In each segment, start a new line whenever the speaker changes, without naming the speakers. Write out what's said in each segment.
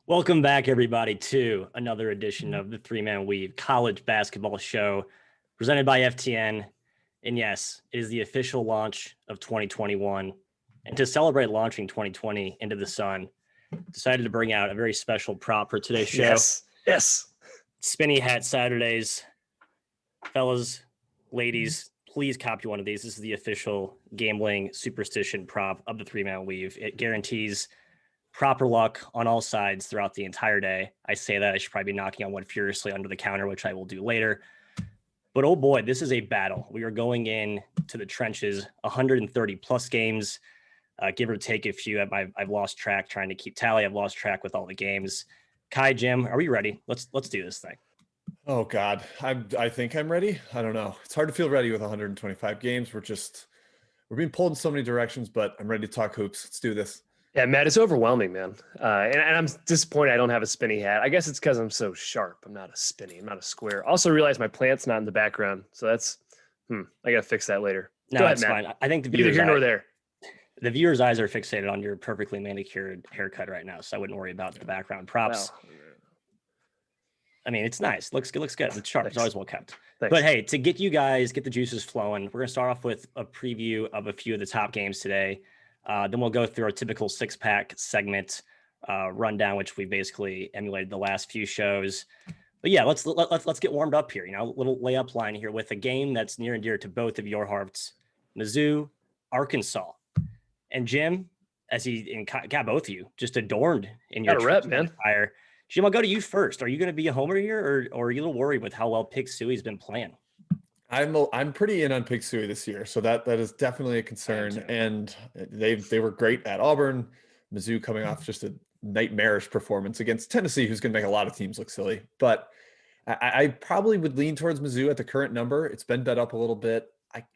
Welcome back, everybody, to another edition of the Three Man Weave College Basketball Show presented by FTN. And yes, it is the official launch of 2021. And to celebrate launching 2020 into the sun, decided to bring out a very special prop for today's show.
Yes.
Spinny Hat Saturdays. Fellas, ladies, please copy one of these. This is the official gambling superstition prop of the Three Man Weave. It guarantees proper luck on all sides throughout the entire day. I say that I should probably be knocking on one furiously under the counter, which I will do later. But oh boy, this is a battle. We are going in to the trenches, 130 plus games, give or take a few. I've lost track trying to keep tally. I've lost track with all the games. Kai, Jim, are we ready? Let's do this thing.
Oh God, I think I'm ready. I don't know. It's hard to feel ready with 125 games. We're being pulled in so many directions, but I'm ready to talk hoops. Let's do this.
Yeah, Matt, it's overwhelming, man. And I'm disappointed I don't have a spinny hat. I guess it's because I'm so sharp. I'm not a spinny. I'm not a square. Also realize my plant's not in the background. So that's, I got to fix that later.
No,
Go ahead,
it's
Matt.
fine. I think the
Neither
viewers,
here nor there.
the viewers' eyes are fixated on your perfectly manicured haircut right now. So I wouldn't worry about the background props.
Wow.
I mean, it's nice. Looks good. It's sharp. It's always well kept.
Thanks.
But hey, to get the juices flowing, we're going to start off with a preview of a few of the top games today. Then we'll go through our typical six-pack segment rundown, which we basically emulated the last few shows. But yeah, let's get warmed up here. A little layup line here with a game that's near and dear to both of your hearts: Mizzou, Arkansas, and Jim, as he got both of you just adorned in your
rep, man.
Attire. Jim, I'll go to you first. Are you going to be a homer here, or are you a little worried with how well Pig Suey's been playing?
I'm pretty in on Pig Suey this year, so that is definitely a concern. And they were great at Auburn. Mizzou coming off just a nightmarish performance against Tennessee, who's going to make a lot of teams look silly. But I probably would lean towards Mizzou at the current number. It's been bet up a little bit.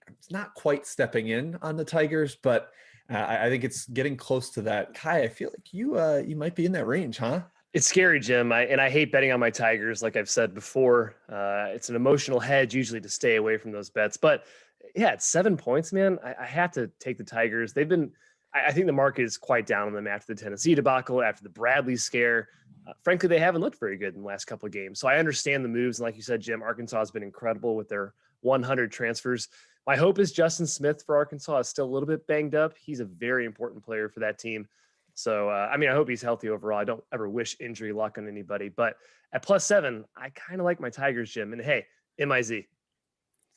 It's not quite stepping in on the Tigers, but I think it's getting close to that. Kai, I feel like you might be in that range, huh?
It's scary, Jim. I hate betting on my Tigers. Like I've said before, it's an emotional hedge usually to stay away from those bets. But yeah, it's 7 points, man. I have to take the Tigers. I think the market is quite down on them after the Tennessee debacle, after the Bradley scare. Frankly, they haven't looked very good in the last couple of games. So I understand the moves. And like you said, Jim, Arkansas has been incredible with their 100 transfers. My hope is Justin Smith for Arkansas is still a little bit banged up. He's a very important player for that team. So, I hope he's healthy overall. I don't ever wish injury luck on anybody. But at +7, I kind of like my Tigers, Jim. And hey, MIZ.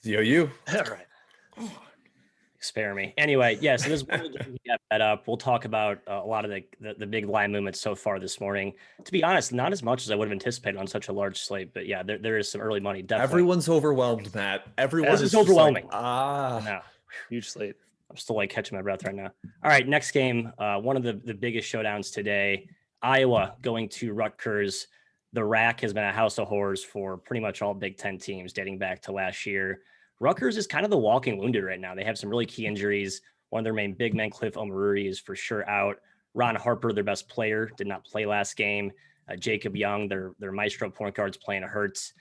ZOU.
All right.
Spare me. Anyway, yeah, so this is one we got that up. We'll talk about a lot of the big line movements so far this morning. To be honest, not as much as I would have anticipated on such a large slate. But yeah, there is some early money. Definitely.
Everyone's overwhelmed, Matt. Everyone
is overwhelming.
No. Huge slate.
I'm still catching my breath right now. All right, next game. One of the biggest showdowns today. Iowa going to Rutgers. The RAC has been a house of horrors for pretty much all Big Ten teams dating back to last year. Rutgers is kind of the walking wounded right now. They have some really key injuries. One of their main big men, Cliff Omaruri, is for sure out. Ron Harper, their best player, did not play last game. Jacob Young, their maestro point guard's playing hurts.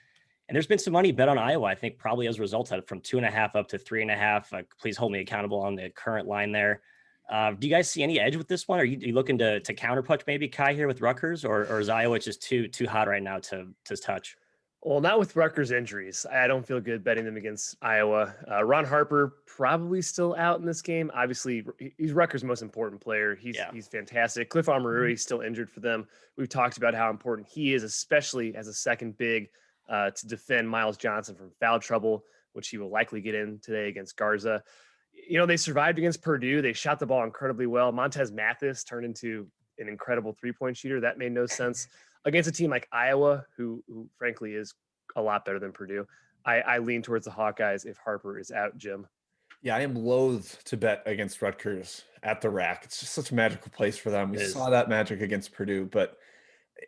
And there's been some money bet on Iowa, I think probably as a result of it, from 2.5 up to 3.5. Please hold me accountable on the current line there. Do you guys see any edge with this one? Are you looking to counterpunch maybe Kai here with Rutgers, or is Iowa just too hot right now to touch?
Well, not with Rutgers injuries. I don't feel good betting them against Iowa. Ron Harper probably still out in this game. Obviously, he's Rutgers' most important player. He's fantastic. Cliff Omaruri still injured for them. We've talked about how important he is, especially as a second big to defend Miles Johnson from foul trouble, which he will likely get in today against Garza. They survived against Purdue. They shot the ball incredibly well. Montez Mathis turned into an incredible three-point shooter. That made no sense. Against a team like Iowa, who frankly is a lot better than Purdue, I lean towards the Hawkeyes if Harper is out, Jim.
Yeah, I am loath to bet against Rutgers at the RAC. It's just such a magical place for them. We saw that magic against Purdue, but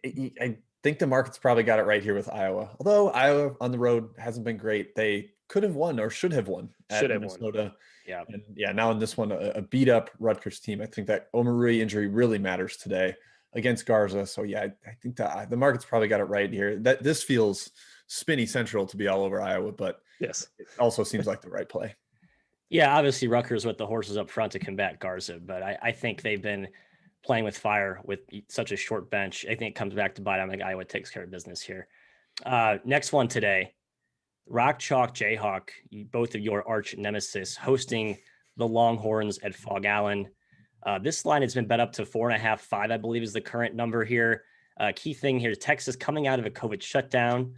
I think the market's probably got it right here with Iowa. Although Iowa on the road hasn't been great. They could have won or should have won at Minnesota.
Yeah.
And now in this one, a beat up Rutgers team. I think that Omarui injury really matters today against Garza. So yeah, I think that the market's probably got it right here. That this feels spinny central to be all over Iowa, but
yes,
it also seems like the right play.
Yeah, obviously Rutgers with the horses up front to combat Garza, but I think they've been playing with fire with such a short bench. I think it comes back to bite. I think Iowa takes care of business here. Next one today, Rock Chalk Jayhawk, both of your arch nemesis, hosting the Longhorns at Fog Allen. This line has been bet up to 4.5, 5, I believe is the current number here. Key thing here is Texas coming out of a COVID shutdown.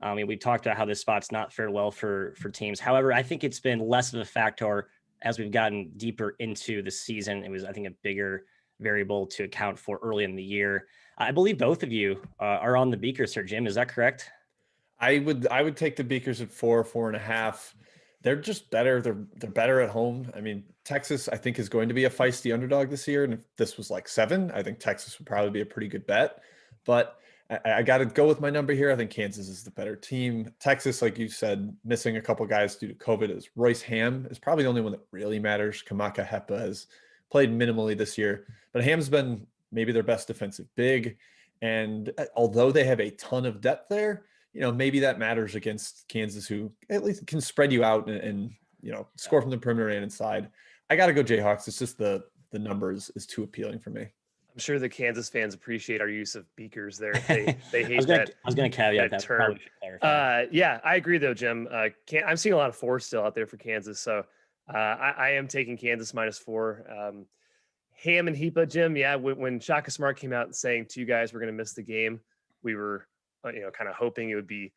I mean, we talked about how this spot's not fared well for teams. However, I think it's been less of a factor as we've gotten deeper into the season. It was, I think, a bigger variable to account for early in the year. I believe both of you are on the Beakers here, Jim. Is that correct?
I would take the Beakers at 4.5. They're just better. They're better at home. I mean, Texas, I think, is going to be a feisty underdog this year. And if this was like 7, I think Texas would probably be a pretty good bet. But I got to go with my number here. I think Kansas is the better team. Texas, like you said, missing a couple guys due to COVID. Is Royce Ham is probably the only one that really matters. Kamaka Hepa has played minimally this year, but Ham's been maybe their best defensive big. And although they have a ton of depth there, maybe that matters against Kansas, who at least can spread you out and score from the perimeter and inside. I got to go Jayhawks. It's just the numbers is too appealing for me.
I'm sure the Kansas fans appreciate our use of Beakers there. They hate that.
I was going to caveat that
term. Yeah, I agree though, Jim. I'm seeing a lot of 4 still out there for Kansas, so I am taking Kansas -4. Ham and Hepa, Jim. Yeah, when Shaka Smart came out and saying 2 guys were going to miss the game, we were kind of hoping it would be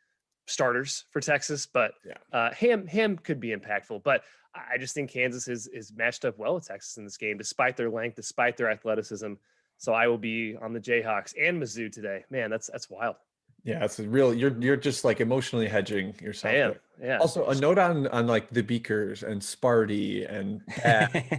starters for Texas, but Ham could be impactful. But I just think Kansas is matched up well with Texas in this game, despite their length, despite their athleticism. So I will be on the Jayhawks and Mizzou today. Man, that's wild.
Yeah, it's a real. You're just like emotionally hedging yourself.
I am. Yeah.
Also, a note on like the Beakers and Sparty and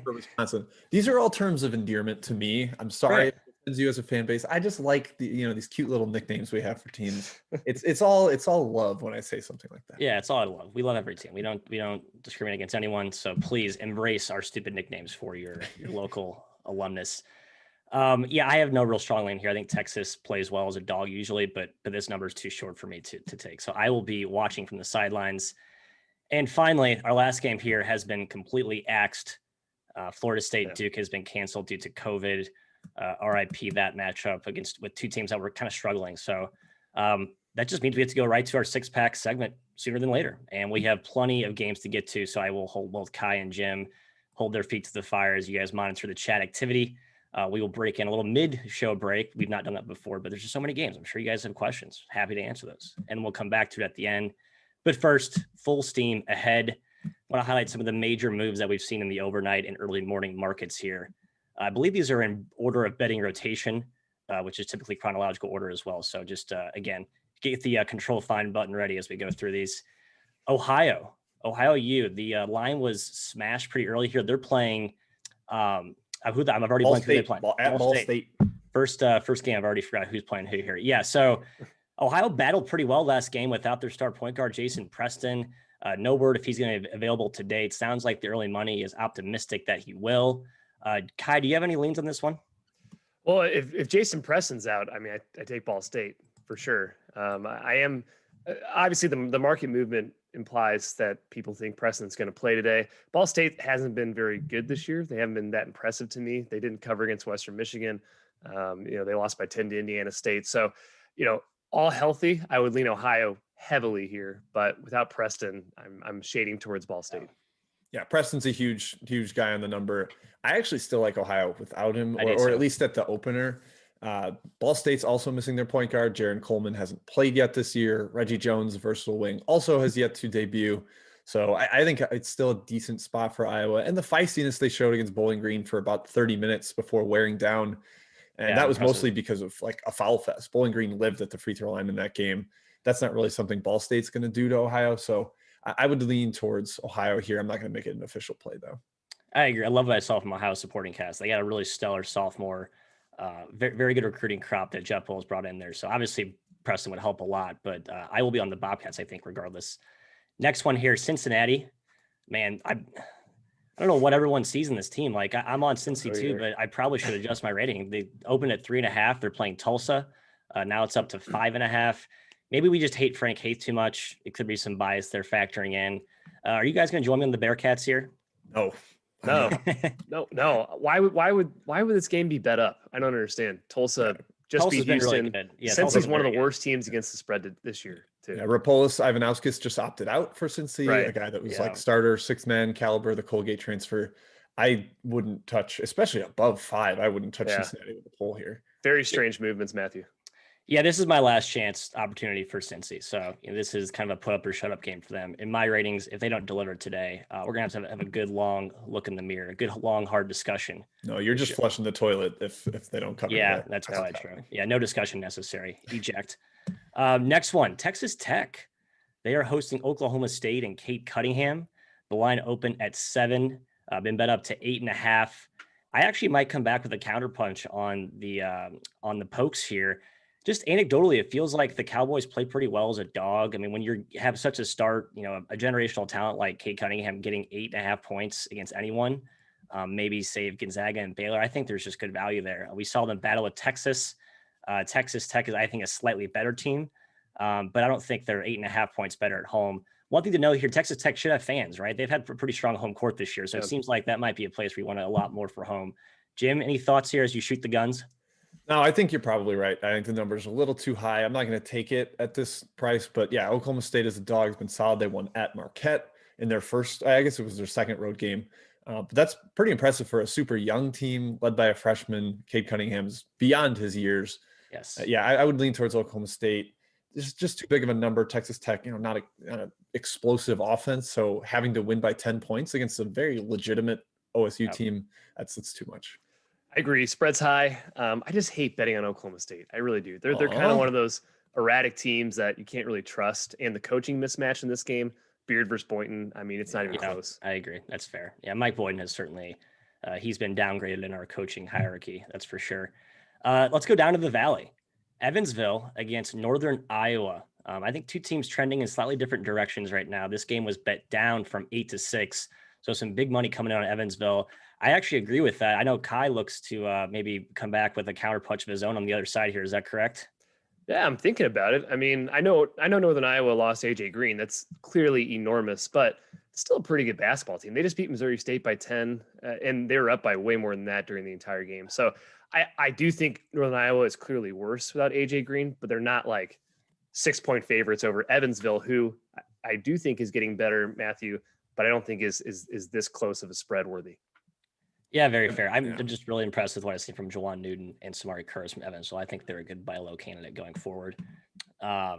for Wisconsin. These are all terms of endearment to me. I'm sorry if it offends you as a fan base. I just like these cute little nicknames we have for teams. It's all love when I say something like that.
Yeah, it's all love. We love every team. We don't discriminate against anyone. So please embrace our stupid nicknames for your local alumnus. I have no real strong lane here. I think Texas plays well as a dog usually, but this number is too short for me to take. So I will be watching from the sidelines. And finally, our last game here has been completely axed. Florida State Duke has been canceled due to COVID. RIP that matchup with 2 teams that were kind of struggling. So that just means we have to go right to our 6-pack segment sooner than later. And we have plenty of games to get to. So I will hold both Kai and Jim hold their feet to the fire as you guys monitor the chat activity. We will break in a little mid-show break. We've not done that before, but there's just so many games. I'm sure you guys have questions. Happy to answer those. And we'll come back to it at the end. But first, full steam ahead. I want to highlight some of the major moves that we've seen in the overnight and early morning markets here. I believe these are in order of betting rotation, which is typically chronological order as well. So just, again, get the control find button ready as we go through these. Ohio U, the line was smashed pretty early here. They're playing I've already blanked who they play.
Ball State.
First game, I've already forgot who's playing who here. Yeah, so Ohio battled pretty well last game without their star point guard, Jason Preston. No word if he's going to be available today. It sounds like the early money is optimistic that he will. Kai, do you have any leans on this one?
Well, if Jason Preston's out, I mean, I take Ball State for sure. I am obviously the market movement implies that people think Preston's going to play today. Ball State hasn't been very good this year. They haven't been that impressive to me. They didn't cover against Western Michigan. They lost by 10 to Indiana State. So, all healthy, I would lean Ohio heavily here, but without Preston, I'm shading towards Ball State.
Yeah, Preston's a huge guy on the number. I actually still like Ohio without him, or at least at the opener. Ball State's also missing their point guard. Jaron Coleman hasn't played yet this year. Reggie Jones, versatile wing, also has yet to debut. So I think it's still a decent spot for Iowa. And the feistiness they showed against Bowling Green for about 30 minutes before wearing down. And that was mostly because of like a foul fest. Bowling Green lived at the free throw line in that game. That's not really something Ball State's going to do to Ohio. So I would lean towards Ohio here. I'm not going to make it an official play, though.
I agree. I love what I saw from Ohio supporting cast. They got a really stellar sophomore, very, very good recruiting crop that Jeff Poles brought in there. So obviously Preston would help a lot, but I will be on the Bobcats, I think, regardless. Next one here, Cincinnati. Man, I don't know what everyone sees in this team. Like I'm on Cincy too, but I probably should adjust my rating. They opened at 3.5. They're playing Tulsa. Now it's up to 5.5. Maybe we just hate Frank Haith too much. It could be some bias they're factoring in. Are you guys going to join me on the Bearcats here?
No,
No, no. Why would this game be bet up? I don't understand. Tulsa just
Tulsa's
beat
been
Houston.
really good. Yeah,
Cincy's
Tulsa's
one of
very
the
good.
worst teams against the spread this year too.
Yeah, Rapolis Ivanauskas just opted out for Cincy,
Right.
a guy that was
Yeah.
like starter, 6-man caliber, the Colgate transfer. I wouldn't touch, especially above 5. I wouldn't touch
Yeah.
Cincinnati with a pole here.
Very strange movements, Matthew.
Yeah, this is my last chance opportunity for Cincy. So this is kind of a put up or shut up game for them. In my ratings, if they don't deliver today, we're gonna have a good long look in the mirror, a good long hard discussion.
No, you're just flushing the toilet if they don't cover.
Yeah,
that.
that's probably true. Yeah, no discussion necessary. Eject. Next one, Texas Tech. They are hosting Oklahoma State and Kate Cunningham. The line opened at 7, been bet up to 8.5. I actually might come back with a counterpunch on the pokes here. Just anecdotally, it feels like the Cowboys play pretty well as a dog. I mean, when you have such a start, a generational talent like Kate Cunningham getting 8.5 points against anyone, maybe save Gonzaga and Baylor, I think there's just good value there. We saw them battle with Texas. Texas Tech is, I think, a slightly better team, but I don't think they're 8.5 points better at home. One thing to know here, Texas Tech should have fans, right? They've had a pretty strong home court this year, so It seems like that might be a place where you want a lot more for home. Jim, any thoughts here as you shoot the guns?
No, I think you're probably right. I think the number's a little too high. I'm not going to take it at this price, but yeah, Oklahoma State as a dog has been solid. They won at Marquette in their first, I guess it was their second road game. But that's pretty impressive for a super young team led by a freshman. Cade Cunningham's beyond his years.
Yes.
I would lean towards Oklahoma State. It's just too big of a number. Texas Tech, not an explosive offense. So having to win by 10 points against a very legitimate OSU team, that's too much.
I agree. Spread's high. I just hate betting on Oklahoma State. I really do. They're kind of one of those erratic teams that you can't really trust. And the coaching mismatch in this game, Beard versus Boynton, I mean, it's not even close.
I agree. That's fair. Yeah, Mike Boynton has certainly he's been downgraded in our coaching hierarchy. That's for sure. Let's go down to the Valley. Evansville against Northern Iowa. I think two teams trending in slightly different directions right now. This game was bet down from 8 to 6. So some big money coming in on Evansville. I actually agree with that. I know Kai looks to maybe come back with a counter punch of his own on the other side here. Is that correct?
Yeah, I'm thinking about it. I mean, I know Northern Iowa lost AJ Green. That's clearly enormous, but it's still a pretty good basketball team. They just beat Missouri State by 10, and they were up by way more than that during the entire game. So I do think Northern Iowa is clearly worse without AJ Green, but they're not like 6-point favorites over Evansville, who I do think is getting better, Matthew, but I don't think is this close of a spread worthy.
Yeah, very fair. I'm just really impressed with what I see from Jawan Newton and Samari Kurz from Evans. So I think they're a good buy low candidate going forward. A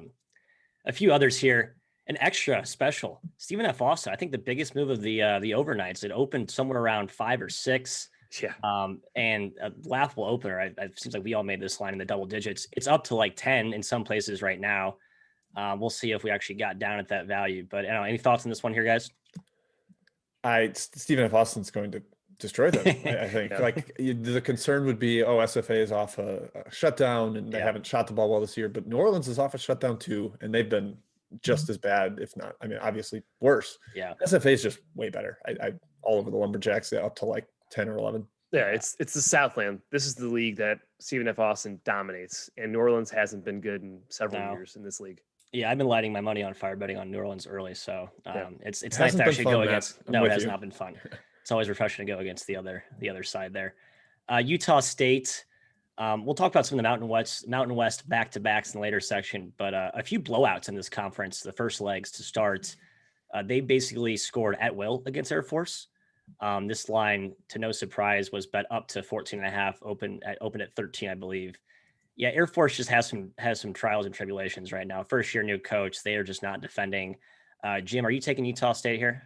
few others here. An extra special, Stephen F. Austin. I think the biggest move of the overnights. It opened somewhere around 5 or 6.
Yeah.
And a laughable opener. It seems like we all made this line in the double digits. It's up to like 10 in some places right now. We'll see if we actually got down at that value. But any thoughts on this one here, guys?
Stephen F. Austin's going to destroy them. I think the concern would be, SFA is off a shutdown and they haven't shot the ball well this year, but New Orleans is off a shutdown too. And they've been just as bad, if not, obviously worse.
Yeah.
SFA is just way better. I all over the Lumberjacks, up to like 10 or 11.
Yeah. It's the Southland. This is the league that Stephen F. Austin dominates, and New Orleans hasn't been good in several years in this league.
Yeah, I've been lighting my money on fire betting on New Orleans early, so it's
it
nice to actually
fun,
go
Matt.
against. No, it has not been fun. It's always refreshing to go against the other side there. Utah State. We'll talk about some of the Mountain West back-to-backs in the later section, but a few blowouts in this conference. The first legs to start, they basically scored at will against Air Force. This line, to no surprise, was bet up to 14.5, open at 13, I believe. Yeah, Air Force just has some trials and tribulations right now. First year new coach, they are just not defending. Jim, are you taking Utah State here?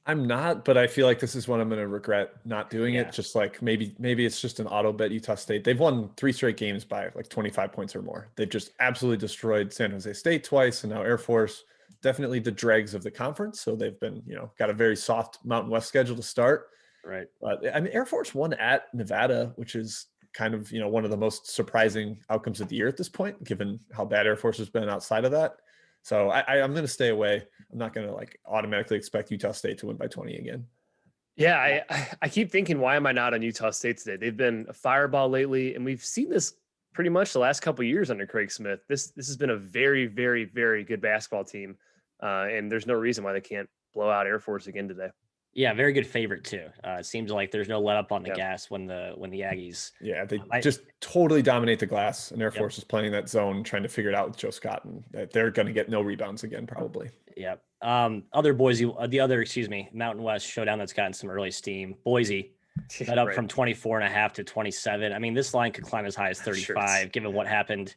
I'm not, but I feel like this is one I'm going to regret not doing it. Just like maybe it's just an auto bet Utah State. They've won 3 straight games by like 25 points or more. They've just absolutely destroyed San Jose State twice, and now Air Force, definitely the dregs of the conference. So they've been, got a very soft Mountain West schedule to start.
Right.
But Air Force won at Nevada, which is kind of, one of the most surprising outcomes of the year at this point, given how bad Air Force has been outside of that. So I'm going to stay away. I'm not going to like automatically expect Utah State to win by 20 again.
Yeah, I keep thinking, why am I not on Utah State today? They've been a fireball lately, and we've seen this pretty much the last couple of years under Craig Smith. This has been a very, very, very good basketball team, and there's no reason why they can't blow out Air Force again today.
Yeah, very good favorite too. It seems like there's no let up on the
Yep.
gas when the Aggies.
Yeah, they
I
just totally dominate the glass, and Air
Yep.
Force is playing that zone, trying to figure it out with Joe Scott, and that they're going to get no rebounds again, probably.
Yep. Excuse me, Mountain West showdown that's gotten some early steam. Boise bet up
Right.
from 24.5 to 27. I mean, this line could climb as high as
Sure,
35, given what happened.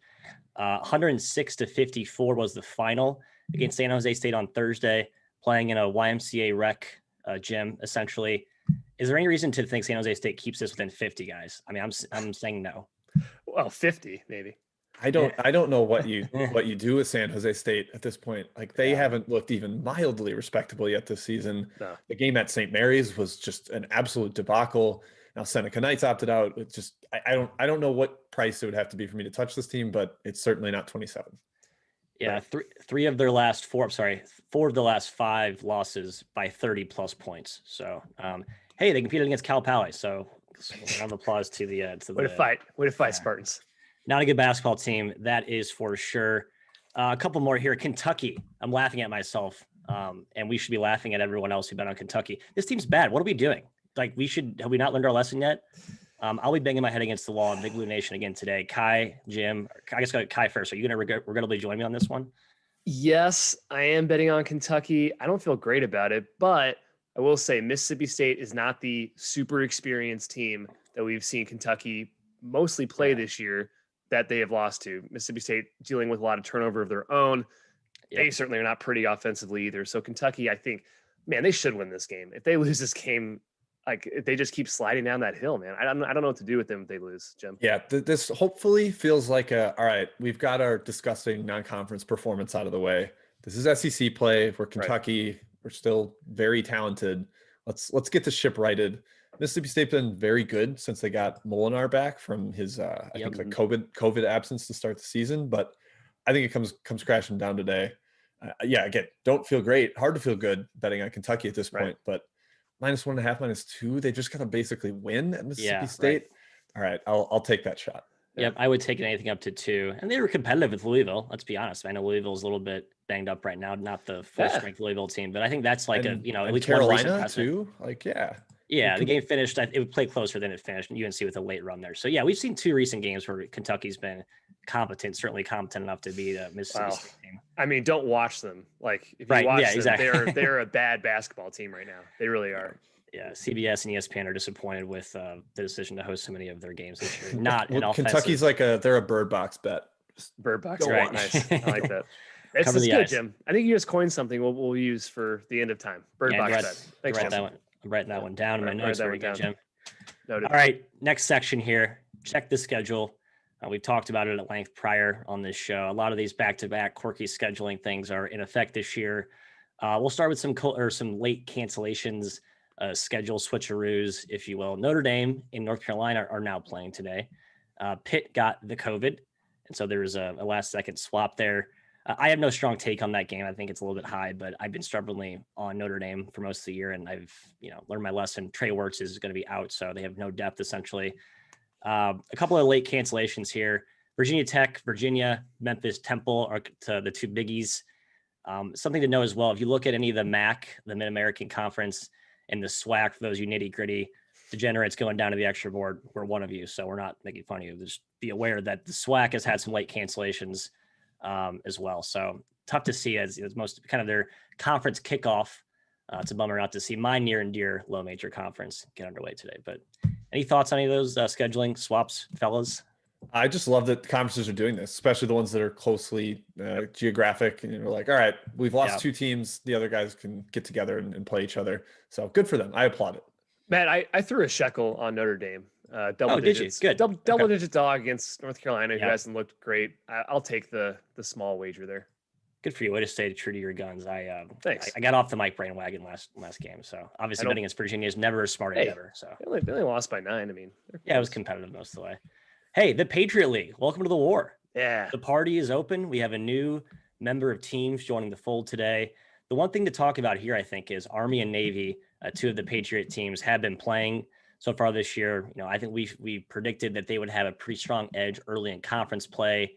106 to 54 was the final against San Jose State on Thursday, playing in a YMCA rec gym, essentially. Is there any reason to think San Jose State keeps this within 50, guys? I mean, I'm saying no.
Well, 50 maybe.
I don't know what you do with San Jose State at this point. Like they
Yeah.
haven't looked even mildly respectable yet this season.
No.
The game at St. Mary's was just an absolute debacle. Now Seneca Knights opted out. It's just I don't know what price it would have to be for me to touch this team, but it's certainly not 27.
Yeah, four of the last 5 losses by 30 plus points. So, hey, they competed against Cal Poly. So, a round of applause to the
Way to fight,
yeah.
Spartans.
Not a good basketball team, that is for sure. A couple more here. Kentucky. I'm laughing at myself, and we should be laughing at everyone else who bet on Kentucky. This team's bad. What are we doing? Like, have we not learned our lesson yet? I'll be banging my head against the wall in Big Blue Nation again today. Kai, Jim, I guess go Kai first. Are you going to regrettably join me on this one?
Yes, I am betting on Kentucky. I don't feel great about it, but I will say Mississippi State is not the super experienced team that we've seen Kentucky mostly play this year that they have lost to. Mississippi State dealing with a lot of turnover of their own. Yep. They certainly are not pretty offensively either. So Kentucky, I think, man, they should win this game. If they lose this game, like if they just keep sliding down that hill, man. I don't know what to do with them if they lose, Jim.
Yeah, this hopefully feels like all right, we've got our disgusting non-conference performance out of the way. This is SEC play. We're Kentucky. Right. We're still very talented. Let's get the ship righted. Mississippi State's been very good since they got Molinar back from his I think the COVID absence to start the season, but I think it comes crashing down today. Again, don't feel great. Hard to feel good betting on Kentucky at this point, but -1.5, -2. They just got to basically win at Mississippi State. Right. All right, I'll take that shot.
Yep, I would take anything up to 2. And they were competitive with Louisville. Let's be honest. I know Louisville's a little bit banged up right now, not the full strength Louisville team, but I think that's like at least
Carolina too.
Yeah, the game finished. It would play closer than it finished. UNC with a late run there. So yeah, we've seen 2 recent games where Kentucky's been competent, certainly competent enough to beat a Mississippi State team.
I mean, don't watch them. Like if you watch them, exactly. they're a bad basketball team right now. They really are.
Yeah, CBS and ESPN are disappointed with the decision to host so many of their games this year. Not an offensive.
Kentucky's like they're a bird box bet.
Bird box, right? Nice. I like that. This is good, Jim. I think you just coined something we'll use for the end of time. Bird box bet. Thanks, Jim.
I'm writing that one down in my notes. Very good, Jim.
Noted.
All right, next section here. Check the schedule. We've talked about it at length prior on this show. A lot of these back-to-back quirky scheduling things are in effect this year. We'll start with some late cancellations, schedule switcheroos, if you will. Notre Dame and North Carolina are now playing today. Pitt got the COVID, and so there was a last-second swap there. I have no strong take on that game. I think it's a little bit high, but I've been stubbornly on Notre Dame for most of the year, and I've learned my lesson. Trey Wirtz is going to be out, so they have no depth essentially. A couple of late cancellations here. Virginia Tech, Virginia, Memphis, Temple are the 2 biggies. Something to know as well, if you look at any of the MAC, the Mid-American Conference, and the SWAC, for those you nitty-gritty degenerates going down to the extra board, we're one of you, so we're not making fun of you. Just be aware that the SWAC has had some late cancellations as well. So tough to see as most kind of their conference kickoff. It's a bummer not to see my near and dear low major conference get underway today. But any thoughts on any of those scheduling swaps, fellas?
I just love that conferences are doing this, especially the ones that are closely geographic. And you're like, all right, we've lost 2 teams. The other guys can get together and play each other. So good for them. I applaud it.
Matt, I threw a shekel on Notre Dame. Double digits.
Good.
Double digit dog against North Carolina, who hasn't looked great. I'll take the small wager there.
Good for you. Way to stay true to your guns.
Thanks.
I got off the Mike Brain wagon last game. So obviously betting against Virginia is never a smart endeavor. So
they only lost by 9. I mean,
it was competitive most of the way. Hey, the Patriot League. Welcome to the war.
Yeah.
The party is open. We have a new member of teams joining the fold today. The one thing to talk about here, I think, is Army and Navy. 2 of the Patriot teams have been playing so far this year. I think we predicted that they would have a pretty strong edge early in conference play.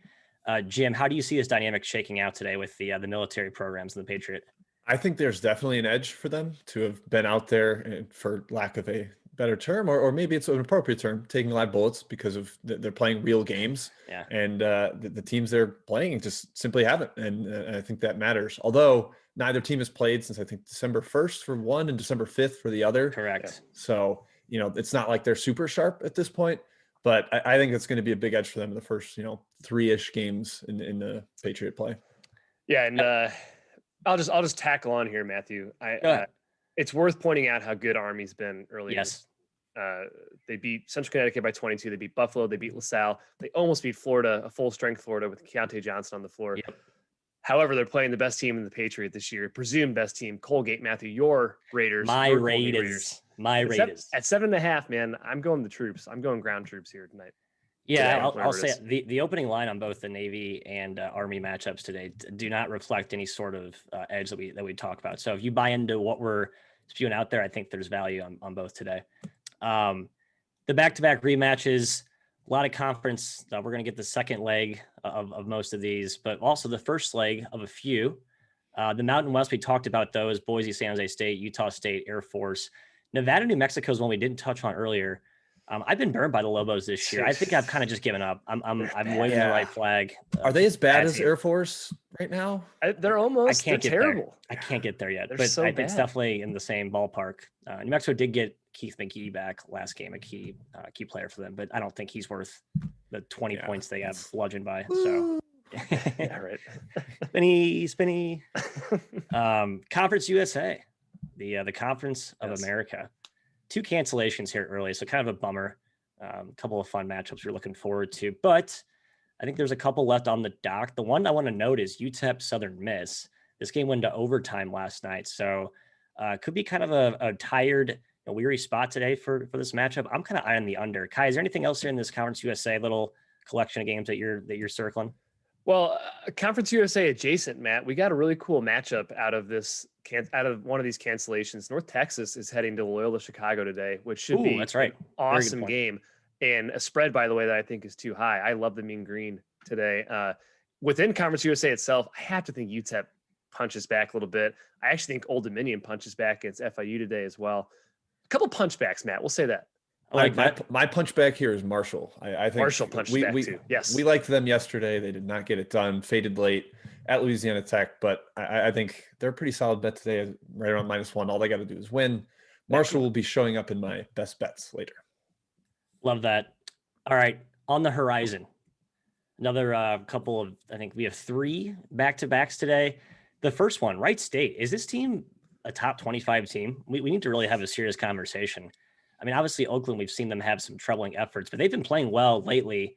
Jim, how do you see this dynamic shaking out today with the military programs and the Patriot?
I think there's definitely an edge for them to have been out there, and for lack of a better term, or maybe it's an appropriate term, taking live bullets because of they're playing real games,
Yeah.
and the teams they're playing just simply haven't, and I think that matters. Although neither team has played since I think December 1st for one and December 5th for the other.
Correct.
So it's not like they're super sharp at this point, but I think it's going to be a big edge for them in the first 3-ish games in the Patriot play.
Yeah, and I'll just tackle on here, Matthew. It's worth pointing out how good Army's been early.
Yes.
They beat Central Connecticut by 22. They beat Buffalo. They beat LaSalle. They almost beat Florida, a full strength Florida with Keontae Johnson on the floor.
Yep.
However, they're playing the best team in the Patriot this year, presumed best team, Colgate. Matthew, your Raiders.
My
your
Raiders. My Raiders.
At 7.5, man, I'm going the troops. I'm going ground troops here tonight.
Yeah, I'll say the opening line on both the Navy and Army matchups today do not reflect any sort of edge that we talk about. So if you buy into what we're spewing out there, I think there's value on both today. The back-to-back rematches, a lot of conference. We're going to get the second leg of most of these, but also the first leg of a few. The Mountain West, we talked about those: Boise, San Jose State, Utah State, Air Force. Nevada, New Mexico is one we didn't touch on earlier. I've been burned by the Lobos this year. I think I've kind of just given up. I'm waving the right flag.
Are they as bad as Air Force right now?
They're almost.
I can't get
terrible.
There. I can't get there yet,
They're
but
so
it's
bad.
definitely in the same ballpark. New Mexico did get Keith McGee back last game, a key player for them, but I don't think he's worth the 20 points they got bludgeoned by. So,
yeah, right.
Spinny. Conference USA, the Conference of America. 2 cancellations here early, so kind of a bummer. A couple of fun matchups we're looking forward to, but I think there's a couple left on the dock. The one I want to note is UTEP Southern Miss. This game went to overtime last night, so could be kind of a tired, weary spot today for this matchup. I'm kind of eyeing the under. Kai, is there anything else here in this Conference USA little collection of games that you're circling?
Well, Conference USA adjacent, Matt, we got a really cool matchup out of one of these cancellations. North Texas is heading to Loyola Chicago today, which should be
that's right.
An awesome game, and a spread, by the way, that I think is too high. I love the Mean Green today. Within Conference USA itself, I have to think UTEP punches back a little bit. I actually think Old Dominion punches back against FIU today as well. A couple punchbacks, Matt. We'll say that.
My punchback here is Marshall. I think
Marshall punched back too. Yes,
we liked them yesterday. They did not get it done. Faded late at Louisiana Tech, but I think they're a pretty solid bet today, right around -1. All they got to do is win. Marshall will be showing up in my best bets later.
Love that. All right, on the horizon, another couple of. I think we have 3 back-to-backs today. The first one, Wright State. Is this team a top 25 team? We need to really have a serious conversation. I mean, obviously, Oakland, we've seen them have some troubling efforts, but they've been playing well lately.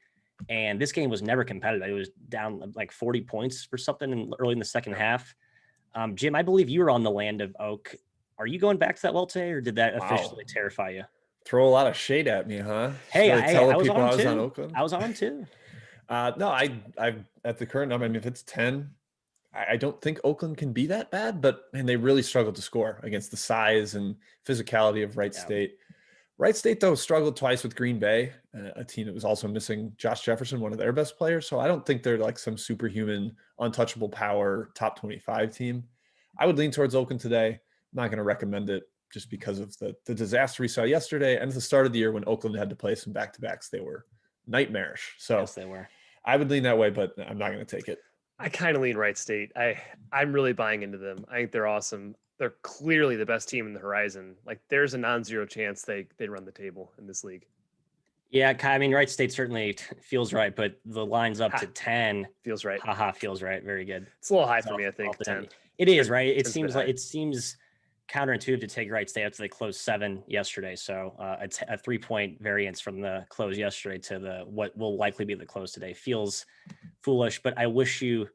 And this game was never competitive. It was down like 40 points or something early in the second half. Jim, I believe you were on the land of Oak. Are you going back to that well today, or did that officially terrify you?
Throw a lot of shade at me, huh?
Hey,
I was
on too.
Oakland.
I was on too.
No, I at the current number, I mean, if it's 10, I don't think Oakland can be that bad, but man, they really struggled to score against the size and physicality of Wright State. Wright State, though, struggled twice with Green Bay, a team that was also missing Josh Jefferson, one of their best players. So I don't think they're like some superhuman, untouchable power top 25 team. I would lean towards Oakland today. I'm not going to recommend it just because of the disaster we saw yesterday and at the start of the year when Oakland had to play some back-to-backs. They were nightmarish. So
yes, they were.
I would lean that way, but I'm not going to take it.
I kind of lean Wright State. I'm really buying into them. I think they're awesome. They're clearly the best team in the horizon. Like there's a non-zero chance they run the table in this league.
Yeah, I mean, Wright State certainly feels right, but the line's up to 10.
Feels right.
Feels right. Very good.
It's a little high for me, I think. 10.
It is, right? It seems counterintuitive to take Wright State after they closed 7 yesterday. So a 3-point variance from the close yesterday to what will likely be the close today feels foolish, but I wish you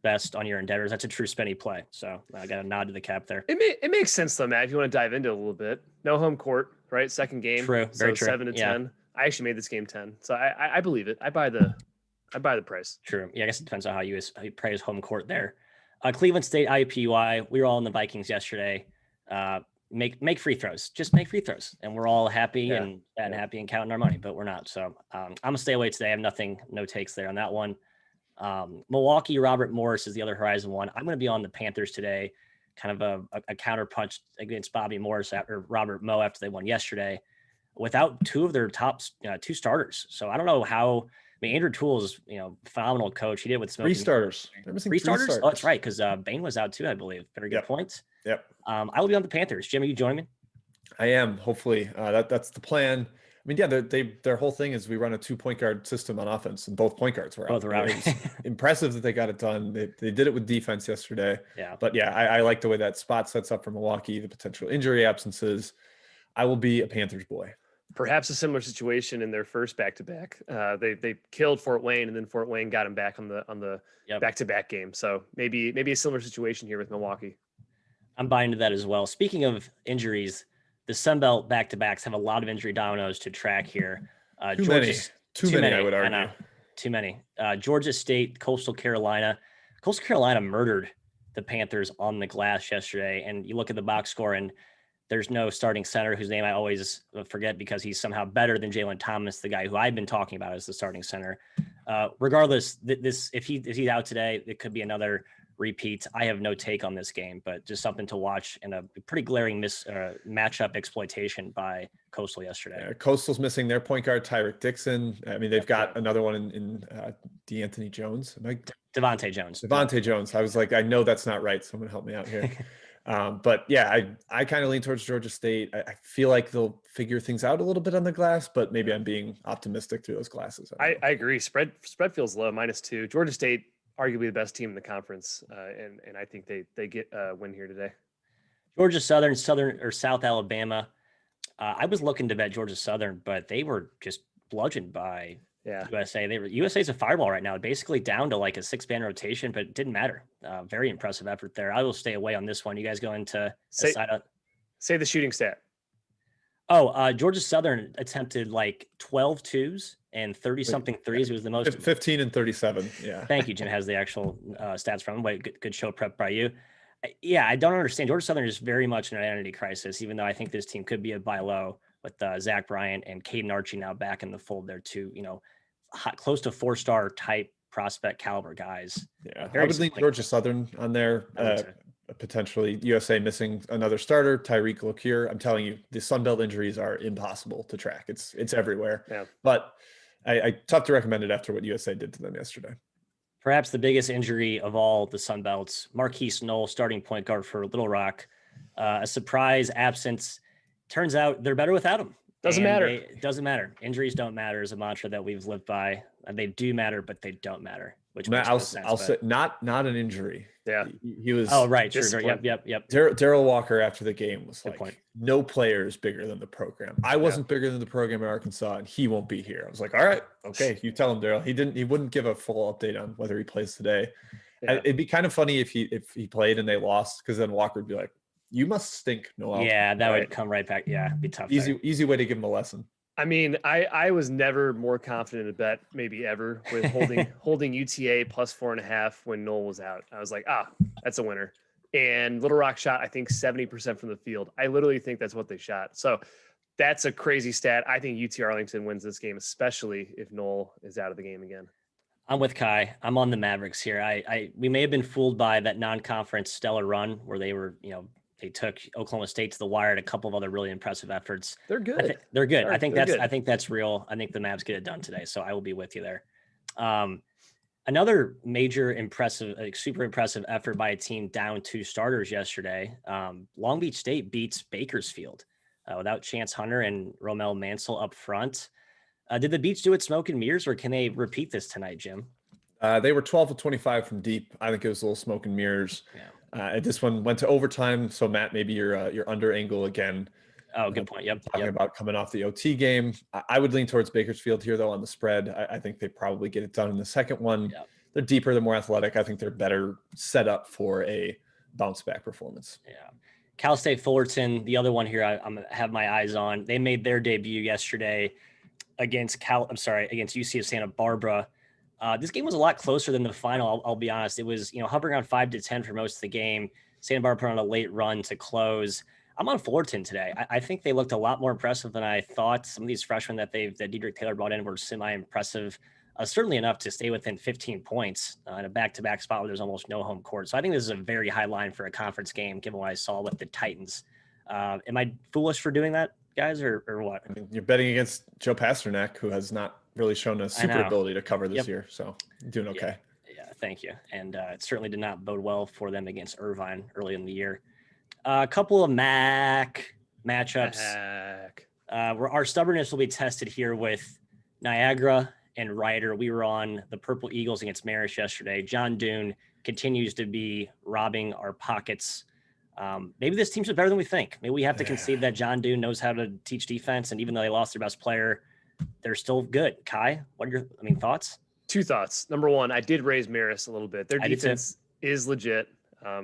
best on your endeavors. That's a true Spenny play. So I got a nod to the cap there.
It makes sense though, Matt, if you want to dive into it a little bit. No home court, right? Second game.
True. Very true.
7 to 10. I actually made this game 10. So I believe it. I buy the price.
True. Yeah, I guess it depends on how you praise home court there. Cleveland State IUPUI. We were all in the Vikings yesterday. Make free throws. Just make free throws, and we're all happy and happy and counting our money, but we're not. So I'm gonna stay away today. I have no takes there on that one. Milwaukee Robert Morris is the other horizon one. I'm gonna be on the Panthers today. kind of a counter punch against Bobby Morris or Robert Moe after they won yesterday, without two of their top two starters. So I don't know how. I mean, Andrew Toole is phenomenal coach. He did it with Smoking.
Three starters. They're missing
three starters. Oh, that's right, because Bain was out too, I believe. Very good point.
Yep.
I will be on the Panthers. Jim, are you joining me?
I am. Hopefully, that's the plan. I mean, yeah, their whole thing is we run a 2-point guard system on offense, and both point guards were out.
Both were out.
It was impressive that they got it done. They did it with defense yesterday.
Yeah.
But yeah, I like the way that spot sets up for Milwaukee, the potential injury absences. I will be a Panthers boy.
Perhaps a similar situation in their first back-to-back. They killed Fort Wayne, and then Fort Wayne got him back on the back-to-back game. So maybe a similar situation here with Milwaukee.
I'm buying into that as well. Speaking of injuries, the Sunbelt back-to-backs have a lot of injury dominoes to track here.
Too many, I would argue.
I know. Too many. Georgia State, Coastal Carolina. Coastal Carolina murdered the Panthers on the glass yesterday. And you look at the box score, and there's no starting center whose name I always forget because he's somehow better than Jalen Thomas, the guy who I've been talking about as the starting center. Regardless, if he's out today, it could be another repeat. I have no take on this game, but just something to watch, and a pretty glaring matchup exploitation by Coastal yesterday.
Yeah, Coastal's missing their point guard, Tyrick Dixon. I mean, they've got another one in DeAnthony Jones.
Devontae Jones.
Devontae Jones. I was like, I know that's not right. Someone help me out here. But yeah, I kind of lean towards Georgia State. I feel like they'll figure things out a little bit on the glass, but maybe I'm being optimistic through those glasses.
I agree. Spread feels low, -2. Georgia State, arguably the best team in the conference, and I think they get a win here today.
Georgia Southern or South Alabama. I was looking to bet Georgia Southern, but they were just bludgeoned by USA. USA's a fireball right now, basically down to like a 6-man rotation, but it didn't matter. Very impressive effort there. I will stay away on this one. You guys go into
say the shooting stat.
Georgia Southern attempted like 12 twos and 30 something threes. It was the most
15 and 37. Yeah.
Thank you. Jim has the actual stats from him. Wait, good show prep by you. Yeah. I don't understand. Georgia Southern is very much an identity crisis, even though I think this team could be a buy low with Zach Bryant and Caden Archie now back in the fold there too. Close to 4-star type prospect caliber guys.
Yeah. I would lean Georgia Southern on there. Potentially USA missing another starter, Tyreek Locure. I'm telling you, the Sunbelt injuries are impossible to track. It's everywhere.
Yeah.
But I tough to recommend it after what USA did to them yesterday.
Perhaps the biggest injury of all the Sunbelts, Marquise Knoll, starting point guard for Little Rock. A surprise absence. Turns out they're better without him.
Doesn't matter.
It doesn't matter. Injuries don't matter is a mantra that we've lived by. They do matter, but they don't matter. Which
I'll say not an injury.
Yeah,
he was.
Oh right, sure. Yep.
Darryl Walker after the game was
Good point.
No player is bigger than the program. I wasn't bigger than the program in Arkansas, and he won't be here. I was like, all right, okay, you tell him, Darryl. He wouldn't give a full update on whether he plays today. Yeah. It'd be kind of funny if he played and they lost, because then Walker would be like, you must stink, Noel.
Yeah, that would come right back. Yeah, it'd be tough.
Easy way to give him a lesson.
I mean, I was never more confident in a bet, maybe ever, with holding UTA +4.5 when Knoll was out. I was like, that's a winner. And Little Rock shot, I think, 70% from the field. I literally think that's what they shot. So that's a crazy stat. I think UT Arlington wins this game, especially if Knoll is out of the game again.
I'm with Kai. I'm on the Mavericks here. We may have been fooled by that non-conference stellar run where they were, they took Oklahoma State to the wire and a couple of other really impressive efforts.
They're good.
They're good. I think that's real. I think the Mavs get it done today. So I will be with you there. Another major super impressive effort by a team down 2 starters yesterday. Long Beach State beats Bakersfield without Chance Hunter and Romel Mansell up front. Did the Beach do it smoke and mirrors, or can they repeat this tonight, Jim?
They were 12 of 25 from deep. I think it was a little smoke and mirrors.
Yeah.
This one went to overtime. So Matt, maybe you're under angle again.
Oh, good point. Yep.
Talking about coming off the OT game. I would lean towards Bakersfield here, though, on the spread. I think they probably get it done in the second one.
Yep.
They're deeper, they're more athletic. I think they're better set up for a bounce back performance.
Yeah. Cal State Fullerton, the other one here I'm gonna have my eyes on. They made their debut yesterday against UC of Santa Barbara. This game was a lot closer than the final. I'll be honest. It was, hovering on 5-10 for most of the game. Santa Barbara put on a late run to close. I'm on Fullerton today. I think they looked a lot more impressive than I thought. Some of these freshmen that Dedrick Taylor brought in were semi-impressive. certainly enough to stay within 15 points in a back-to-back spot where there's almost no home court. So I think this is a very high line for a conference game, given what I saw with the Titans. Am I foolish for doing that, guys, or what?
I mean, you're betting against Joe Pasternak, who has not really shown a super ability to cover this year. So you're doing okay.
Yeah, thank you. And it certainly did not bode well for them against Irvine early in the year. A couple of MAC matchups. Our stubbornness will be tested here with Niagara and Ryder. We were on the Purple Eagles against Marist yesterday. John Dune continues to be robbing our pockets. Maybe this team's better than we think. Maybe we have to concede that John Dune knows how to teach defense, and even though they lost their best player, they're still good. Kai, what are your thoughts?
Two thoughts. Number one, I did raise Marist a little bit. Their defense is legit.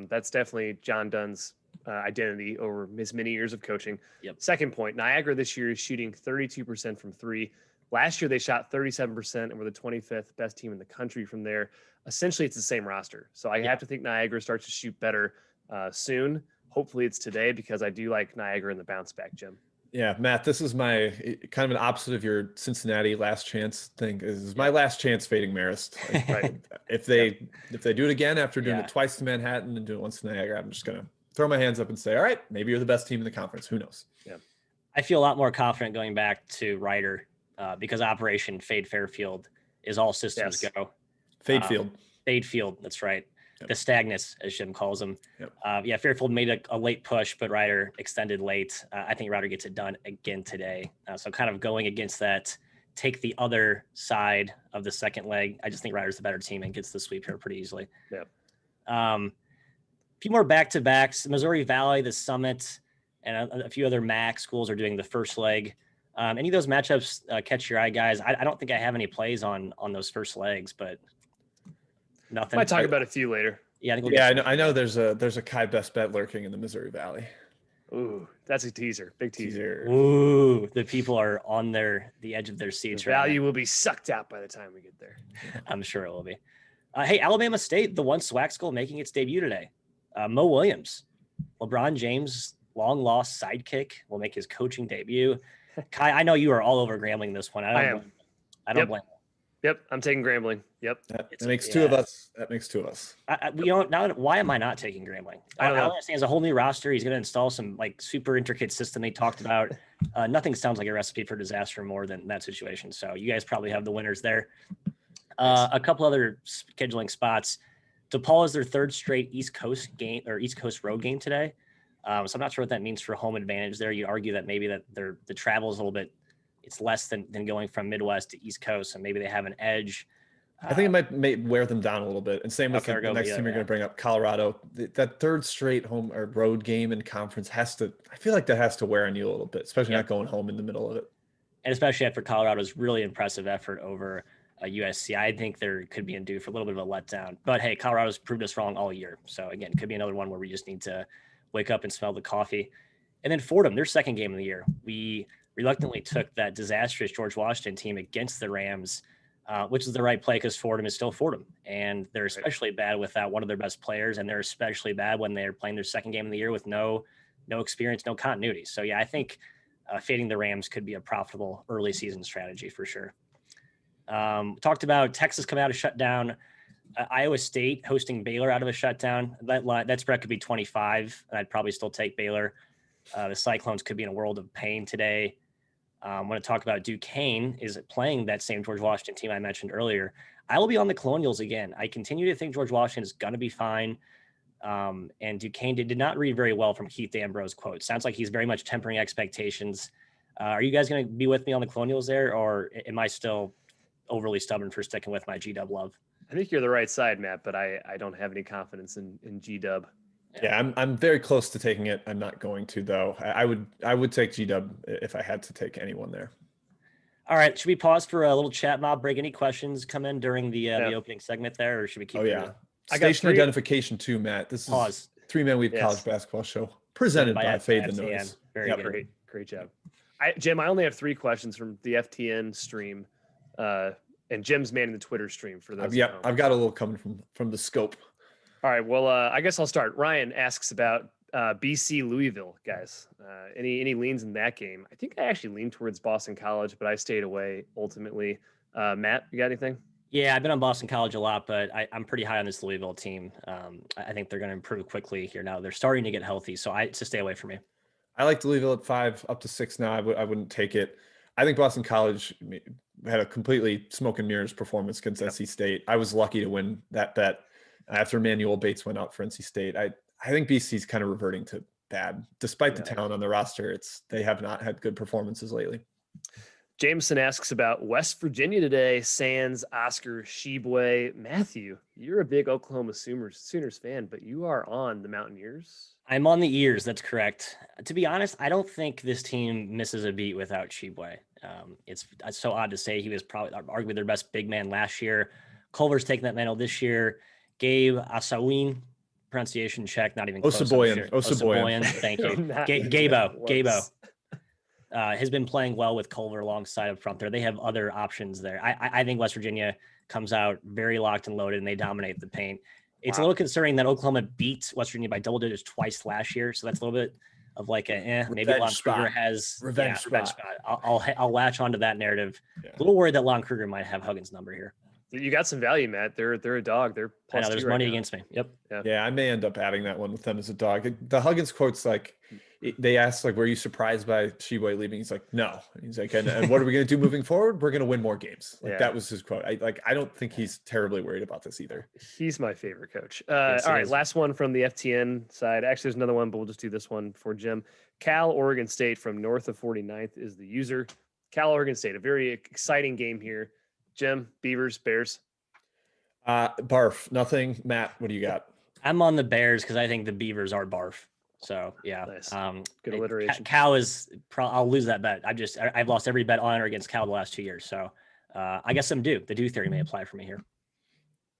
That's definitely John Dunn's identity over his many years of coaching.
Yep.
Second point, Niagara this year is shooting 32% from three. Last year, they shot 37% and were the 25th best team in the country from there. Essentially, it's the same roster. So I have to think Niagara starts to shoot better soon. Hopefully it's today, because I do like Niagara in the bounce back, Jim.
Yeah, Matt, this is my kind of an opposite of your Cincinnati last chance thing. This is my last chance fading Marist. Right. If they do it again after doing it twice to Manhattan and doing it once to Niagara, I'm just gonna throw my hands up and say, all right, maybe you're the best team in the conference. Who knows?
Yeah.
I feel a lot more confident going back to Ryder because Operation Fade Fairfield is all systems go.
Fade Field.
Fade Field, that's right. Yep. The Stagnus, as Jim calls them.
Yep.
Fairfield made a late push, but Ryder extended late. I think Ryder gets it done again today. So kind of going against that, take the other side of the second leg. I just think Ryder's the better team and gets the sweep here pretty easily.
Yep.
A few more back-to-backs. Missouri Valley, the Summit, and a few other MAC schools are doing the first leg. Any of those matchups catch your eye, guys? I don't think I have any plays on those first legs, but nothing.
Might talk about a few later.
Yeah,
I know there's a Kai best bet lurking in the Missouri Valley.
Ooh, that's a teaser. Big teaser.
Ooh, the people are on the edge of their seats.
The value will be sucked out by the time we get there.
I'm sure it will be. Hey, Alabama State, the one SWAC school making its debut today. Mo Williams, LeBron James' long-lost sidekick, will make his coaching debut. Kai, I know you are all over Grambling this one. I don't blame you.
Yep, I'm taking Grambling. Yep.
That makes two of us. That makes two of us.
Why am I not taking Grambling? I don't understand. It's a whole new roster. He's going to install some super intricate system they talked about. Nothing sounds like a recipe for disaster more than that situation. So you guys probably have the winners there. A couple other scheduling spots. DePaul is their third straight East Coast game or East Coast road game today. So I'm not sure what that means for home advantage there. You argue that maybe that the travel is a little bit, it's less than going from Midwest to East Coast, and maybe they have an edge.
I think it might wear them down a little bit. And same with the next team you're going to bring up, Colorado. That third straight home or road game in conference I feel like that has to wear on you a little bit, especially not going home in the middle of it.
And especially after Colorado's really impressive effort over USC. I think there could be due for a little bit of a letdown. But hey, Colorado's proved us wrong all year. So again, could be another one where we just need to wake up and smell the coffee. And then Fordham, their second game of the year. We reluctantly took that disastrous George Washington team against the Rams, which is the right play because Fordham is still Fordham. And they're especially bad without one of their best players. And they're especially bad when they're playing their second game of the year with no experience, no continuity. So yeah, I think fading the Rams could be a profitable early season strategy for sure. Talked about Texas coming out of shutdown, Iowa State hosting Baylor out of a shutdown. That spread could be 25, and I'd probably still take Baylor. The Cyclones could be in a world of pain today. I want to talk about Duquesne is playing that same George Washington team I mentioned earlier. I will be on the Colonials again. I continue to think George Washington is going to be fine. And Duquesne did not read very well from Keith Ambrose quote. Sounds like he's very much tempering expectations. Are you guys going to be with me on the Colonials there, or am I still overly stubborn for sticking with my G-Dub love?
I think you're the right side, Matt, but I don't have any confidence in G-Dub.
Yeah, I'm very close to taking it. I'm not going to though. I would take G-Dub if I had to take anyone there.
All right, should we pause for a little chat mob break? Any questions come in during the opening segment there, or should we keep?
Oh yeah, station identification too, Matt. This is Three Man Weave College Basketball Show presented by Fade the Noise.
Very good. Great job. Jim, I only have 3 questions from the FTN stream, and Jim's manning the Twitter stream for those.
Yeah, I've got a little coming from the scope.
All right. Well, I guess I'll start. Ryan asks about BC Louisville, guys. Any leans in that game? I think I actually leaned towards Boston College, but I stayed away ultimately. Matt, you got anything?
Yeah, I've been on Boston College a lot, but I'm pretty high on this Louisville team. I think they're going to improve quickly here now. They're starting to get healthy, so it's a stay away from me.
I like Louisville at 5, up to 6 now. I wouldn't take it. I think Boston College had a completely smoke and mirrors performance against NC State. I was lucky to win that bet after Emmanuel Bates went out for NC State. I think BC's kind of reverting to bad, despite the talent on the roster. They have not had good performances lately.
Jameson asks about West Virginia today. Sands, Oscar, Sheboy, Matthew. You're a big Oklahoma Sooners fan, but you are on the Mountaineers.
I'm on the ears. That's correct. To be honest, I don't think this team misses a beat without Sheboy. It's so odd to say. He was probably arguably their best big man last year. Culver's taking that mantle this year. Gabe Asawin, pronunciation check, not even close.
Osaboyan.
Thank you. Gabo. Has been playing well with Culver alongside up front there. They have other options there. I think West Virginia comes out very locked and loaded, and they dominate the paint. It's a little concerning that Oklahoma beat West Virginia by double digits twice last year, so that's a little bit of like maybe Lon Kruger has revenge spot. I'll latch onto that narrative. Yeah. A little worried that Lon Kruger might have Huggins' number here.
You got some value, Matt. They're a dog. They're plus
there's money against me. Yep.
Yeah, I may end up adding that one with them as a dog. The Huggins quote's like, they asked like, "Were you surprised by Sheboy leaving?" He's like, "No." He's like, "And what are we going to do moving forward? We're going to win more games." Like that was his quote. I don't think he's terribly worried about this either.
He's my favorite coach. All right, last one from the FTN side. Actually, there's another one, but we'll just do this one for Jim. Cal, Oregon State from north of 49th is the user. Cal, Oregon State, a very exciting game here. Jim, Beavers, Bears.
Barf, nothing. Matt, what do you got?
I'm on the Bears because I think the Beavers are barf. So yeah,
nice. Good alliteration.
Cal is. I'll lose that bet. I've lost every bet on or against Cal the last 2 years. So I guess I'm due. The due theory may apply for me here.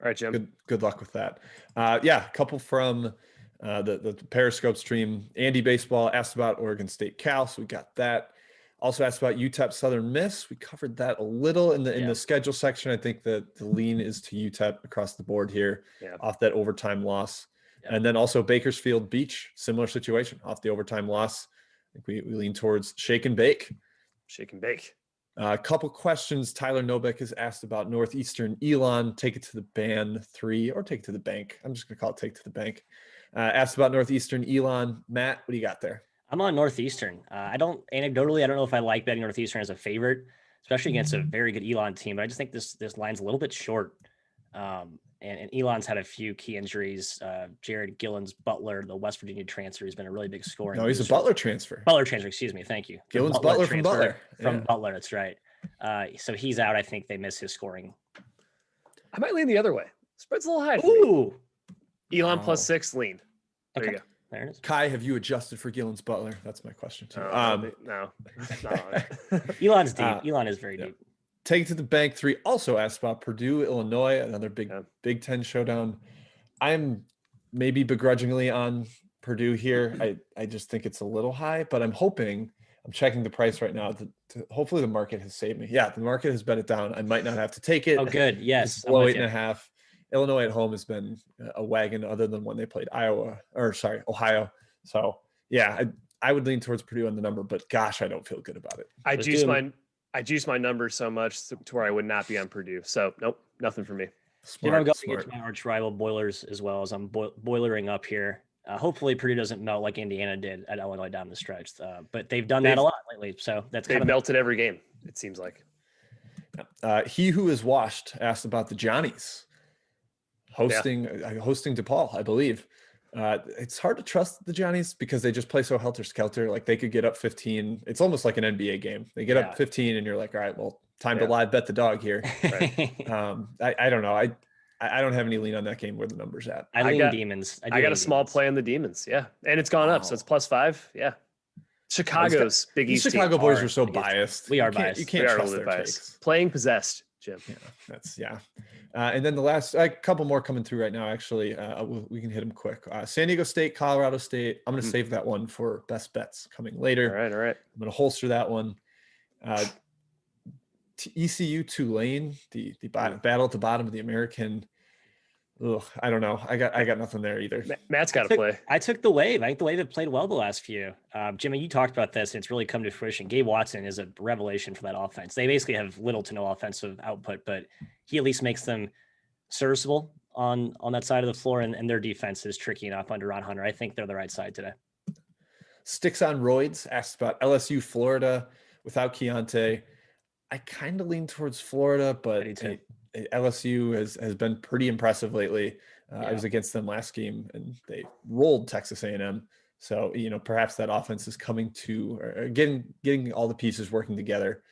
All right, Jim.
Good luck with that. A couple from the Periscope stream. Andy Baseball asked about Oregon State Cal, so we got that. Also asked about UTEP Southern Miss. We covered that a little in the schedule section. I think that the lean is to UTEP across the board here off that overtime loss. Yeah. And then also Bakersfield Beach, similar situation off the overtime loss. I think we lean towards shake and bake.
Shake and bake.
A couple questions. Tyler Nobeck has asked about Northeastern Elon. Take it to the ban 3 or take it to the bank. I'm just going to call it take to the bank. Asked about Northeastern Elon. Matt, what do you got there?
I'm on Northeastern. I don't know if I like betting Northeastern as a favorite, especially against a very good Elon team. But I just think this line's a little bit short. And Elon's had a few key injuries. Jared Gillen's Butler, the West Virginia transfer, has been a really big scorer.
No, he's a Butler transfer.
Excuse me. Thank you.
Gillen's Butler from Butler.
From Butler, that's right. So he's out. I think they miss his scoring.
I might lean the other way. Spread's a little high.
Ooh.
Elon plus 6 lean. There you go.
There it is.
Kai, have you adjusted for Gillen's Butler? That's my question too.
No.
Elon's deep. Elon is very deep.
Take it to the bank 3. Also asked about Purdue, Illinois, another Big Ten showdown. I'm maybe begrudgingly on Purdue here. I just think it's a little high, but I'm checking the price right now. Hopefully the market has saved me. Yeah, the market has bet it down. I might not have to take it.
Oh, good. Yes.
It's below 8.5. Illinois at home has been a wagon other than when they played Ohio. So yeah, I would lean towards Purdue on the number, but gosh, I don't feel good about it.
I juice my number so much to where I would not be on Purdue. So nope, nothing for me.
I'm going against my arch rival Boilers as well as I'm boilering up here. Hopefully Purdue doesn't melt like Indiana did at Illinois down the stretch, but they've done that a lot lately. So they've
melted every game. It seems like.
He who is washed asked about the Johnnies hosting DePaul, I believe. It's hard to trust the Johnnies because they just play so helter-skelter. Like they could get up 15. It's almost like an NBA game. They get up 15 and you're like, all right, well, time to live bet the dog here. Right. I don't know. I don't have any lean on that game where the number's at.
I lean Demons.
I got a small play on the Demons. Yeah. And it's gone up. So it's +5. Yeah. Chicago's Big East
Chicago boys are so biased.
We are biased.
You can't trust their takes.
Playing possessed, Jim.
Yeah, and then the last couple more coming through right now. Actually, we can hit them quick. San Diego State, Colorado State. I'm going to save that one for best bets coming later.
All right.
I'm going to holster that one. ECU Tulane, the battle at the bottom of the American. Ugh, I don't know. I got nothing there either.
Matt's got to play.
I took the Wave. I think the Wave have played well the last few. Jimmy, you talked about this, and it's really come to fruition. Gabe Watson is a revelation for that offense. They basically have little to no offensive output, but he at least makes them serviceable on that side of the floor, and their defense is tricky enough under Ron Hunter. I think they're the right side today.
Sticks on Roids asked about LSU, Florida without Keontae. I kind of lean towards Florida, but LSU has been pretty impressive lately. I was against them last game, and they rolled Texas A&M. So perhaps that offense is coming to or getting all the pieces working together.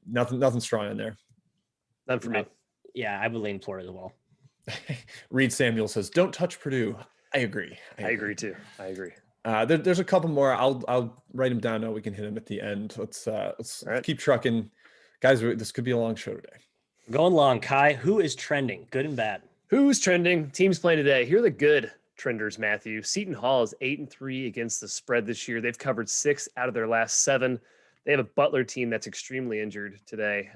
Nothing strong in there.
None for me.
Yeah, I would lean Florida as well.
Reed Samuel says, "Don't touch Purdue." I agree.
I agree too. I agree.
There's a couple more. I'll write them down now. We can hit them at the end. Let's keep trucking, guys. This could be a long show today.
Going long, Kai. Who is trending, good and bad?
Who's trending? Teams playing today. Here are the good trenders, Matthew. Seton Hall is 8-3 against the spread this year. They've covered 6 out of their last 7. They have a Butler team that's extremely injured today.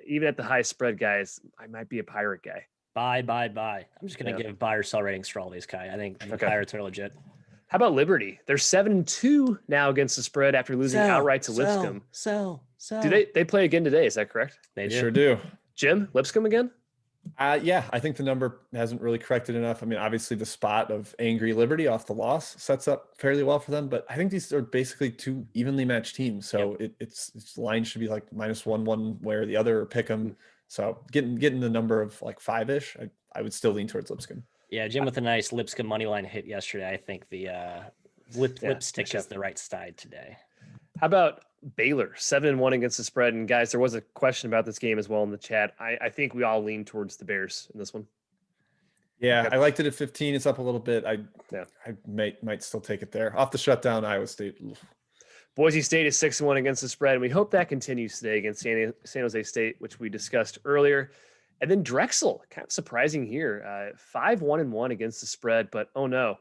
Even at the high spread, guys, I might be a Pirate guy.
Buy. I'm just going to give buy or sell ratings for all these, Kai. I think the Pirates are legit.
How about Liberty? They're 7-2 now against the spread after losing outright to Lipscomb. Do they play again today? Is that correct?
They sure do.
Jim, Lipscomb again?
Yeah, I think the number hasn't really corrected enough. I mean, obviously the spot of angry Liberty off the loss sets up fairly well for them, but I think these are basically 2 evenly matched teams. So its line should be like -1 one way or the other, or pick them. So getting the number of like 5-ish, I would still lean towards Lipscomb. Yeah,
Jim with a nice Lipscomb money line hit yesterday. I think the lipstick is the right side today.
How about Baylor, 7-1 against the spread? And guys, there was a question about this game as well in the chat. I think we all lean towards the Bears in this one.
Yeah, I liked it at 15. It's up a little bit. I might still take it there. Off the shutdown, Iowa State.
Boise State is 6-1 against the spread, and we hope that continues today against San Jose State, which we discussed earlier. And then Drexel, kind of surprising here, 5-1-1 against the spread, but oh no,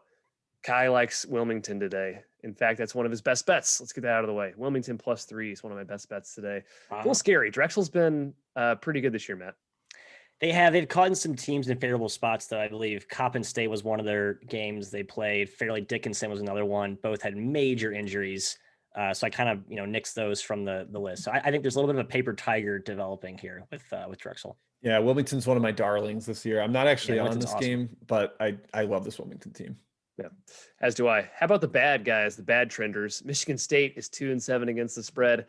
Kai likes Wilmington today. In fact, that's one of his best bets. Let's get that out of the way. Wilmington +3 is one of my best bets today. A little scary. Drexel's been pretty good this year, Matt.
They've caught in some teams in favorable spots, though. I believe Coppin State was one of their games they played. Fairleigh Dickinson was another one. Both had major injuries. So I kind of, nixed those from the list. So I think there's a little bit of a paper tiger developing here with Drexel.
Yeah, Wilmington's one of my darlings this year. I'm not actually on this game, but I love this Wilmington team.
Yeah, as do I. How about the bad guys, the bad trenders? Michigan State is 2-7 against the spread.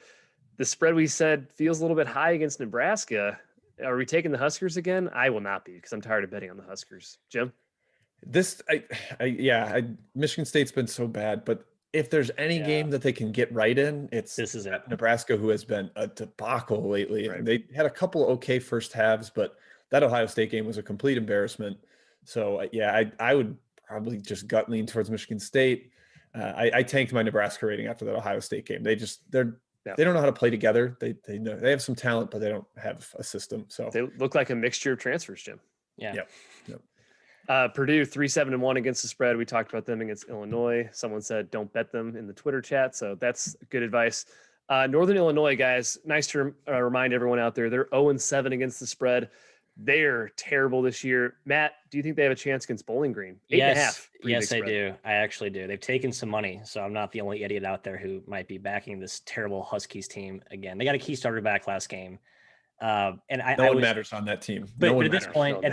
The spread we said feels a little bit high against Nebraska. Are we taking the Huskers again? I will not be, because I'm tired of betting on the Huskers. Jim?
Michigan State's been so bad, but if there's any game that they can get right in, this is it. Nebraska, who has been a debacle lately. Right. They had a couple okay first halves, but that Ohio State game was a complete embarrassment. So I would probably just gut lean towards Michigan State. I tanked my Nebraska rating after that Ohio State game. They don't know how to play together. They know they have some talent, but they don't have a system. So
they look like a mixture of transfers, Jim.
Yeah.
Yep.
Purdue 3-7-1 against the spread. We talked about them against Illinois. Someone said don't bet them in the Twitter chat, so that's good advice. Northern Illinois, guys, nice to remind everyone out there, they're 0-7 against the spread. They're terrible this year. Matt, do you think they have a chance against Bowling Green? 8.5.
Yes, I do. I actually do. They've taken some money, so I'm not the only idiot out there who might be backing this terrible Huskies team again. They got a key starter back last game. No
one matters on that team.
But at this point,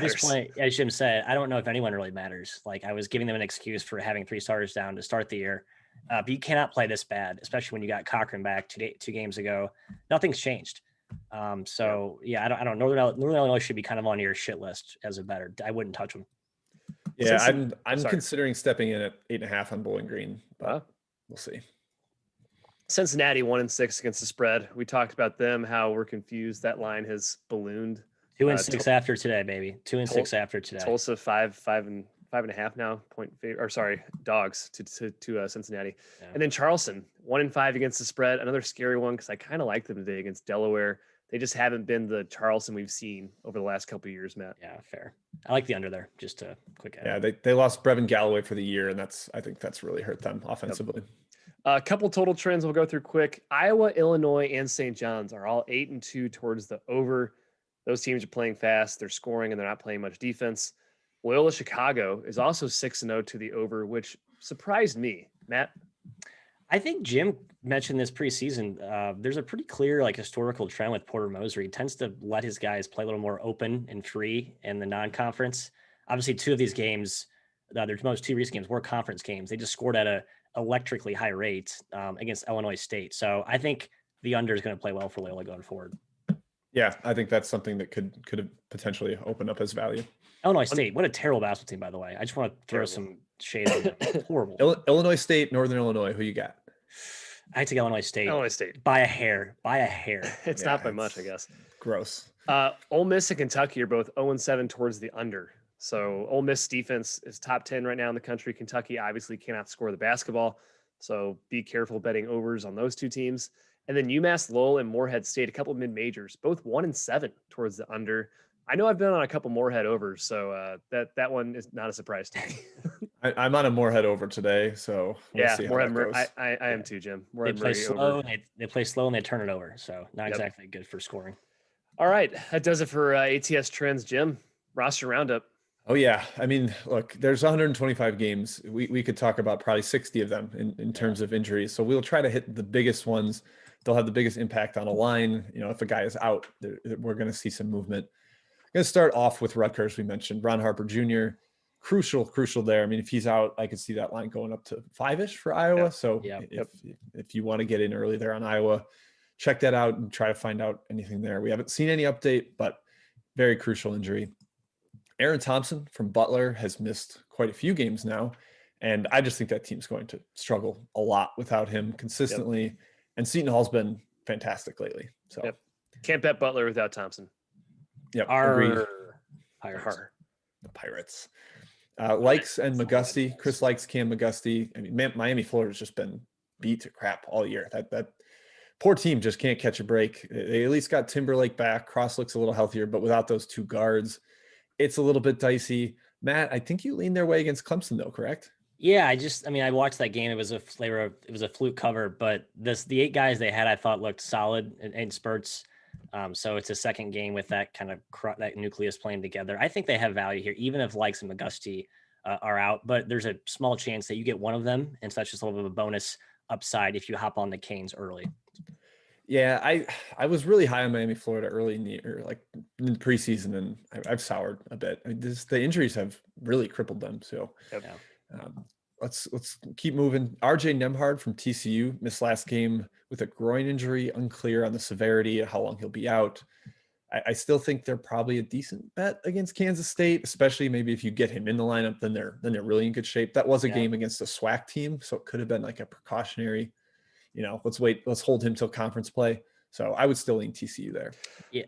as Jim said, I don't know if anyone really matters. Like, I was giving them an excuse for having 3 starters down to start the year. But you cannot play this bad, especially when you got Cochran back 2 games ago. Nothing's changed. I don't. Northern Illinois should be kind of on your shit list as a better. I wouldn't touch them.
Yeah, I'm considering stepping in at 8.5 on Bowling Green, but we'll see.
Cincinnati 1-6 against the spread. We talked about them, how we're confused. That line has ballooned.
2-6 after today, baby. 2-6 after today.
Tulsa 5.5 now. Dogs to Cincinnati. Yeah. And then Charleston 1-5 against the spread. Another scary one because I kind of like them today against Delaware. They just haven't been the Charleston we've seen over the last couple of years, Matt.
Yeah, fair. I like the under there. Just a quick add.
Yeah, they lost Brevin Galloway for the year, and I think that's really hurt them offensively.
Yep. A couple total trends we'll go through quick. Iowa, Illinois, and St. John's are all 8-2 towards the over. Those teams are playing fast. They're scoring, and they're not playing much defense. Loyola Chicago is also 6-0 to the over, which surprised me. Matt?
I think Jim mentioned this preseason. There's a pretty clear like historical trend with Porter Moser. He tends to let his guys play a little more open and free in the non-conference. Obviously, two of these games, their most two recent games were conference games. They just scored at a electrically high rate against Illinois State. So I think the under is going to play well for Loyola going forward.
Yeah, I think that's something that could have potentially opened up as value.
Illinois State, what a terrible basketball team, by the way. I just want to throw some shade on them. Horrible.
Illinois State, Northern Illinois. Who you got?
I take Illinois State.
Illinois State.
By a hair.
It's not by much, I guess.
Gross.
Ole Miss and Kentucky are both 0-7 towards the under. So Ole Miss defense is top 10 right now in the country. Kentucky obviously cannot score the basketball. So be careful betting overs on those two teams. And then UMass Lowell and Morehead State, a couple of mid-majors, both 1-7 towards the under. I know I've been on a couple Morehead overs, so that one is not a surprise to me.
I'm on a Morehead over today, so we'll see how that goes.
I am too, Jim.
They play slow. They play slow and they turn it over, so not exactly good for scoring.
All right, that does it for ATS trends, Jim. Roster roundup.
Oh yeah, I mean, look, there's 125 games. We could talk about probably 60 of them in terms of injuries. So we'll try to hit the biggest ones. They'll have the biggest impact on a line. You know, if a guy is out, we're going to see some movement. I'm going to start off with Rutgers. We mentioned Ron Harper Jr. Crucial there. I mean, if he's out, I could see that line going up to 5-ish for Iowa. So if you want to get in early there on Iowa, check that out and try to find out anything there. We haven't seen any update, but very crucial injury. Aaron Thompson from Butler has missed quite a few games now. And I just think that team's going to struggle a lot without him consistently. Yep. And Seton Hall's been fantastic lately. So
can't bet Butler without Thompson.
Yep. Agreed.
The
Pirates. Likes and McGusty. Chris likes Cam McGusty. I mean, Miami, Florida's just been beat to crap all year. That poor team just can't catch a break. They at least got Timberlake back. Cross looks a little healthier, but without those two guards, it's a little bit dicey. Matt, I think you leaned their way against Clemson, though, correct?
Yeah, I watched that game. It was a fluke cover, but the 8 guys they had, I thought looked solid in spurts. So it's a second game with that kind of that nucleus playing together. I think they have value here, even if Likes and McGusty are out. But there's a small chance that you get one of them, and so that's just a little bit of a bonus upside if you hop on the Canes early.
Yeah, I was really high on Miami, Florida early in the year, like in the preseason, and I've soured a bit. I mean, the injuries have really crippled them. So let's keep moving. RJ Nembhard from TCU missed last game with a groin injury, unclear on the severity of how long he'll be out. I still think they're probably a decent bet against Kansas State, especially maybe if you get him in the lineup, then they're really in good shape. That was a game against a SWAC team, so it could have been like a precautionary. Let's hold him till conference play. So I would still lean TCU there.
Yeah.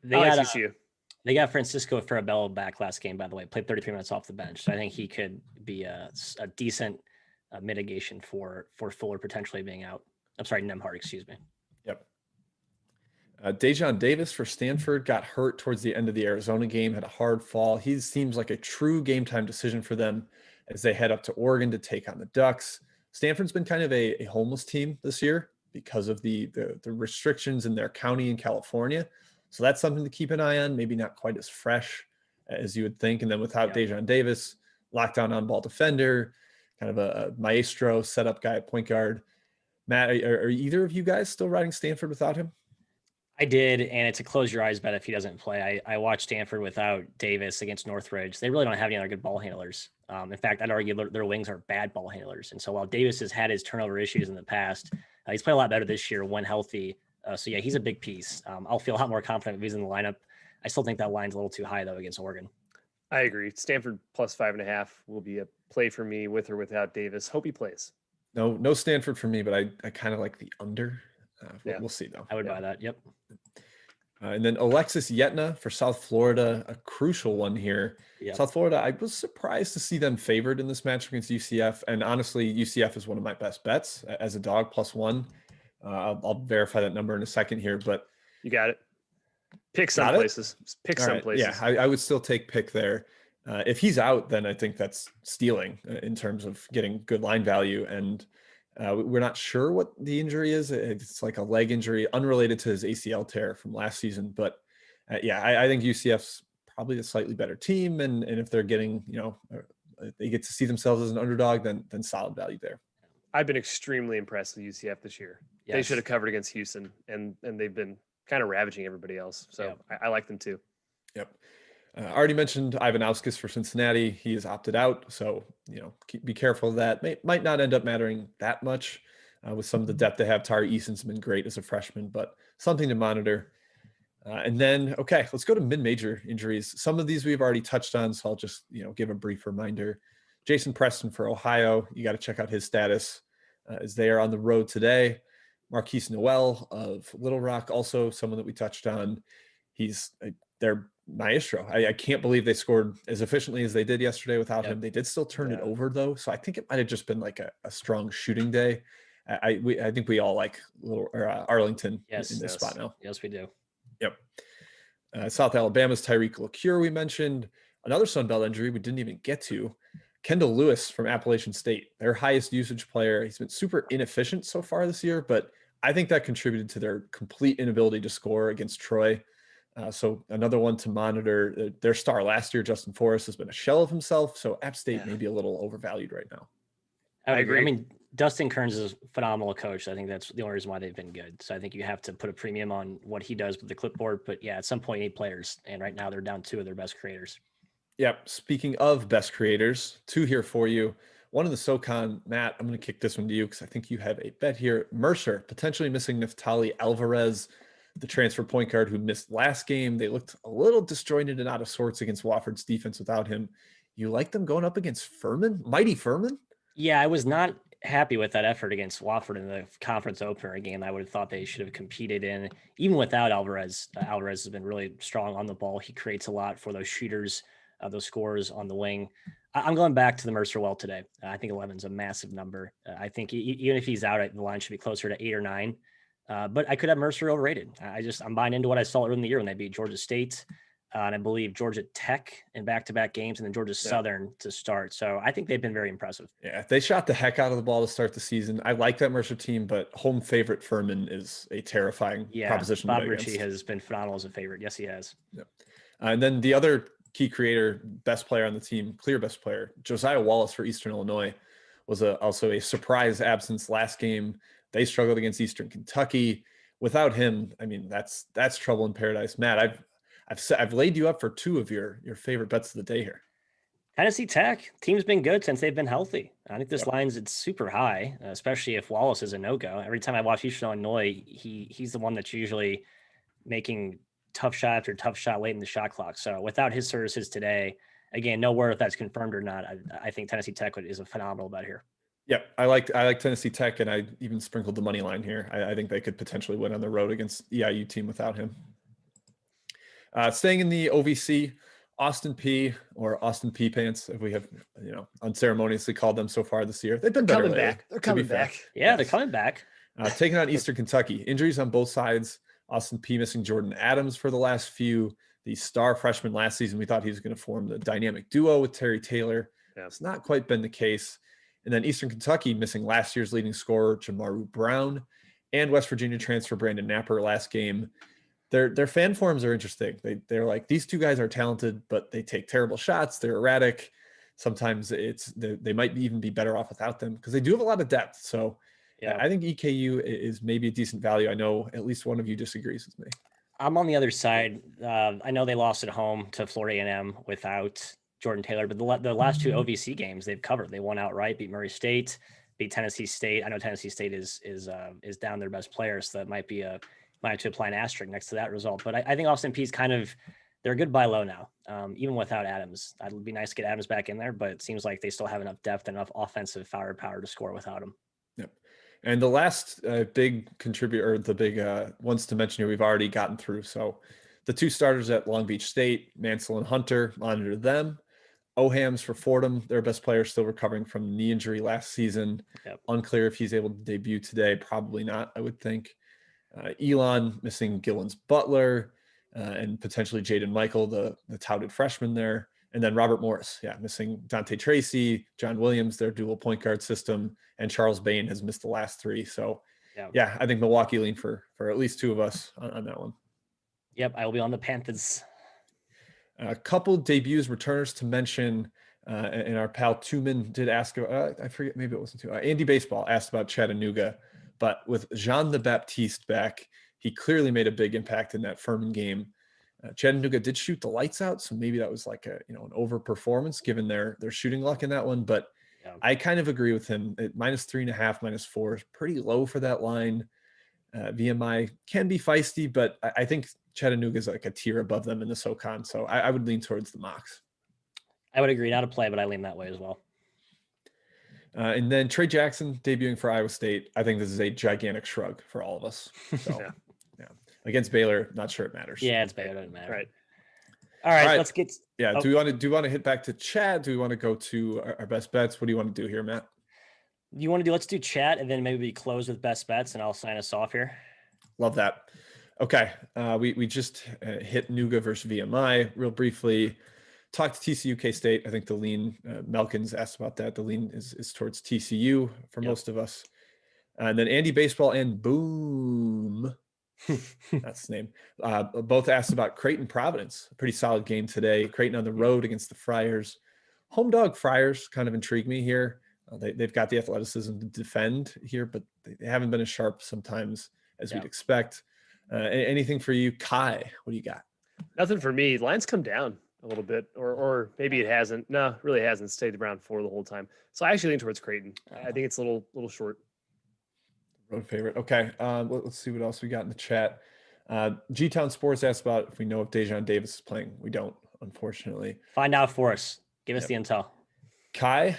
TCU.
They got Francisco Farabello back last game, by the way, played 33 minutes off the bench. So I think he could be a decent mitigation for Fuller potentially being out. I'm sorry, Nembhard, excuse me.
Yep. Dejon Davis for Stanford got hurt towards the end of the Arizona game, had a hard fall. He seems like a true game time decision for them as they head up to Oregon to take on the Ducks. Stanford's been kind of a homeless team this year because of the restrictions in their county in California. So that's something to keep an eye on. Maybe not quite as fresh as you would think. And then without Dejon Davis, lockdown on-ball defender, kind of a maestro setup guy at point guard. Matt, are either of you guys still riding Stanford without him?
I did, and it's a close your eyes bet if he doesn't play. I watched Stanford without Davis against Northridge. They really don't have any other good ball handlers. In fact, I'd argue their wings are bad ball handlers. And so while Davis has had his turnover issues in the past, he's played a lot better this year when healthy. So yeah, he's a big piece. I'll feel a lot more confident if he's in the lineup. I still think that line's a little too high though against Oregon.
I agree. Stanford plus 5.5 will be a play for me with or without Davis. Hope he plays.
No Stanford for me, but I kind of like the under. We'll see though.
I would buy that. Yep.
And then Alexis Yetna for South Florida, a crucial one here. Yep. South Florida, I was surprised to see them favored in this match against UCF. And honestly, UCF is one of my best bets as a dog +1. I'll verify that number in a second here, but
you got it. Pick some places. Pick some places.
Yeah, I would still take pick there. If he's out, then I think that's stealing in terms of getting good line value. And we're not sure what the injury is. It's like a leg injury unrelated to his ACL tear from last season. But I think UCF's probably a slightly better team. And if they're getting, they get to see themselves as an underdog, then solid value there.
I've been extremely impressed with UCF this year. Yes. They should have covered against Houston, and they've been kind of ravaging everybody else. So I like them too.
Yep. Already mentioned Ivanauskas for Cincinnati. He has opted out. So, be careful of that. Might not end up mattering that much with some of the depth they have. Tari Eason's been great as a freshman, but something to monitor. And then, let's go to mid-major injuries. Some of these we've already touched on, so I'll just, give a brief reminder. Jason Preston for Ohio, you got to check out his status as they are on the road today. Marquise Noel of Little Rock, also someone that we touched on. He's their maestro. I can't believe they scored as efficiently as they did yesterday without him. They did still turn it over, though, so I think it might have just been like a strong shooting day. I think we all like Arlington in this spot now.
Yes, we do.
Yep. South Alabama's Tyreek LaCure we mentioned. Another Sun Belt injury we didn't even get to. Kendall Lewis from Appalachian State, their highest usage player. He's been super inefficient so far this year, but I think that contributed to their complete inability to score against Troy. So another one to monitor. Their star last year, Justin Forrest, has been a shell of himself. So App State may be a little overvalued right now.
I agree. I mean, Dustin Kearns is a phenomenal coach. I think that's the only reason why they've been good. So I think you have to put a premium on what he does with the clipboard. But at some point, you need players. And right now, they're down 2 of their best creators.
Yep. Speaking of best creators, 2 here for you. One in the SoCon, Matt, I'm going to kick this one to you because I think you have a bet here. Mercer, potentially missing Neftali Alvarez, the transfer point guard who missed last game. They looked a little disjointed and out of sorts against Wofford's defense without him. You like them going up against Furman? Mighty Furman?
Yeah, I was not happy with that effort against Wofford in the conference opener game. I would have thought they should have competed in, even without Alvarez. Alvarez has been really strong on the ball. He creates a lot for those shooters, those scorers on the wing. I'm going back to the Mercer well today. I think 11 is a massive number. I think even if he's out, the line should be closer to 8 or 9. But I could have Mercer overrated. I'm buying into what I saw early in the year when they beat Georgia State. And I believe Georgia Tech in back-to-back games, and then Georgia Southern to start. So I think they've been very impressive.
Yeah, they shot the heck out of the ball to start the season. I like that Mercer team, but home favorite Furman is a terrifying proposition.
Bob Ritchie has been phenomenal as a favorite. Yes, he has.
Yep. And then the other key creator, best player on the team, clear best player, Josiah Wallace for Eastern Illinois, was also a surprise absence last game. They struggled against Eastern Kentucky. Without him, I mean, that's trouble in paradise. Matt, I've laid you up for 2 of your favorite bets of the day here.
Tennessee Tech team's been good since they've been healthy. I think this it's super high, especially if Wallace is a no-go. Every time I watch Eastern Illinois, he's the one that's usually making tough shot after tough shot late in the shot clock. So without his services today, again, no word if that's confirmed or not. I think Tennessee Tech is a phenomenal bet here.
Yep, I like Tennessee Tech, and I even sprinkled the money line here. I think they could potentially win on the road against EIU team without him. Staying in the OVC, Austin P or Austin P Pants, if we have unceremoniously called them so far this year, they've been better
coming back. They're coming back.
Yeah, they're coming back.
Taking on Eastern Kentucky. Injuries on both sides. Austin P missing Jordan Adams for the last few. The star freshman last season, we thought he was going to form the dynamic duo with Terry Taylor. Yeah. It's not quite been the case. And then Eastern Kentucky missing last year's leading scorer, Jamaru Brown, and West Virginia transfer Brandon Napper last game. Their fan forums are interesting. They're like, these 2 guys are talented, but they take terrible shots. They're erratic. Sometimes they might even be better off without them because they do have a lot of depth. So I think EKU is maybe a decent value. I know at least one of you disagrees with me.
I'm on the other side. I know they lost at home to Florida A&M without Jordan Taylor, but the last 2 OVC games they've covered. They won outright, beat Murray State, beat Tennessee State. I know Tennessee State is down their best player, so that might have to apply an asterisk next to that result. But I think Austin Peay's they're a good buy low now, even without Adams. It'd be nice to get Adams back in there, but it seems like they still have enough depth, enough offensive firepower to score without him.
Yep. And the last big contributor, or the big ones to mention here, we've already gotten through. So the 2 starters at Long Beach State, Mansell and Hunter, monitor them. Ohams for Fordham, their best player, still recovering from knee injury last season. Yep. Unclear if he's able to debut today. Probably not, I would think. Elon missing Gillens Butler and potentially Jaden Michael, the touted freshman there. And then Robert Morris, missing Dante Tracy, John Williams, their dual point guard system, and Charles Bain has missed the last 3. So, I think Milwaukee lean for at least 2 of us on that one.
Yep, I will be on the Panthers.
A couple debuts, returners to mention, and our pal Tuman did ask about, I forget, maybe it wasn't too. Andy Baseball asked about Chattanooga, but with Jean the Baptiste back, he clearly made a big impact in that Furman game. Chattanooga did shoot the lights out, so maybe that was like an over performance given their shooting luck in that one. But
Yeah.
I kind of agree with him. At -3.5, -4 is pretty low for that line. VMI can be feisty, but I think Chattanooga is like a tier above them in the SoCon, so I would lean towards the Mocs.
I would agree. Not a play, but I lean that way as well.
And then Trey Jackson debuting for Iowa State. I think this is a gigantic shrug for all of us. So, yeah. Against Baylor, not sure it matters.
Yeah, it's Baylor. Doesn't matter.
Right.
All right. Let's get.
Yeah. Do we want to hit back to chat? Do we want to go to our best bets? What do you want to do here, Matt?
You want to do? Let's do chat, and then maybe we close with best bets, and I'll sign us off here.
Love that. Okay. We just hit Nuga versus VMI real briefly. Talked to TCU K-State. I think the lean, Melkins asked about that. The lean is towards TCU for most of us. And then Andy Baseball and Boom. That's the name. Both asked about Creighton Providence. A pretty solid game today. Creighton on the road against the Friars. Home dog Friars kind of intrigue me here. They've got the athleticism to defend here, but they haven't been as sharp sometimes as we'd expect. Anything for you, Kai? What do you got?
Nothing for me. Lines come down a little bit, or maybe it hasn't. No, really hasn't stayed around 4 the whole time. So I actually lean towards Creighton. I think it's a little short.
Road favorite. Okay. Let's see what else we got in the chat. G-Town Sports asked about if we know if Dejon Davis is playing. We don't, unfortunately.
Find out for us. Give us the intel.
Kai,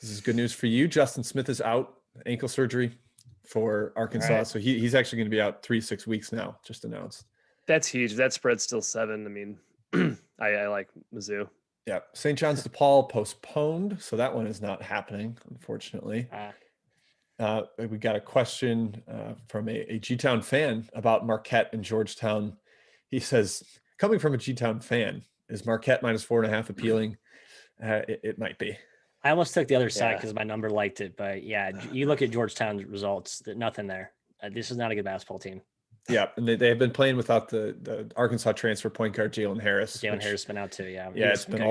this is good news for you. Justin Smith is out, ankle surgery for Arkansas. Right. So he's actually going to be out 3 to 6 weeks now, just announced.
That's huge. That spread's still 7. I mean, I like Mizzou.
Yeah. St. John's DePaul postponed. So that one is not happening, unfortunately. We got a question from a G-Town fan about Marquette and Georgetown. He says, coming from a G-Town fan, is Marquette -4.5 appealing? It might be.
I almost took the other side because my number liked it. But yeah, you look at Georgetown's results, nothing there. This is not a good basketball team.
Yeah, and they have been playing without the Arkansas transfer point guard Jalen Harris.
Jalen Harris has been out too, yeah.
Yeah, it's been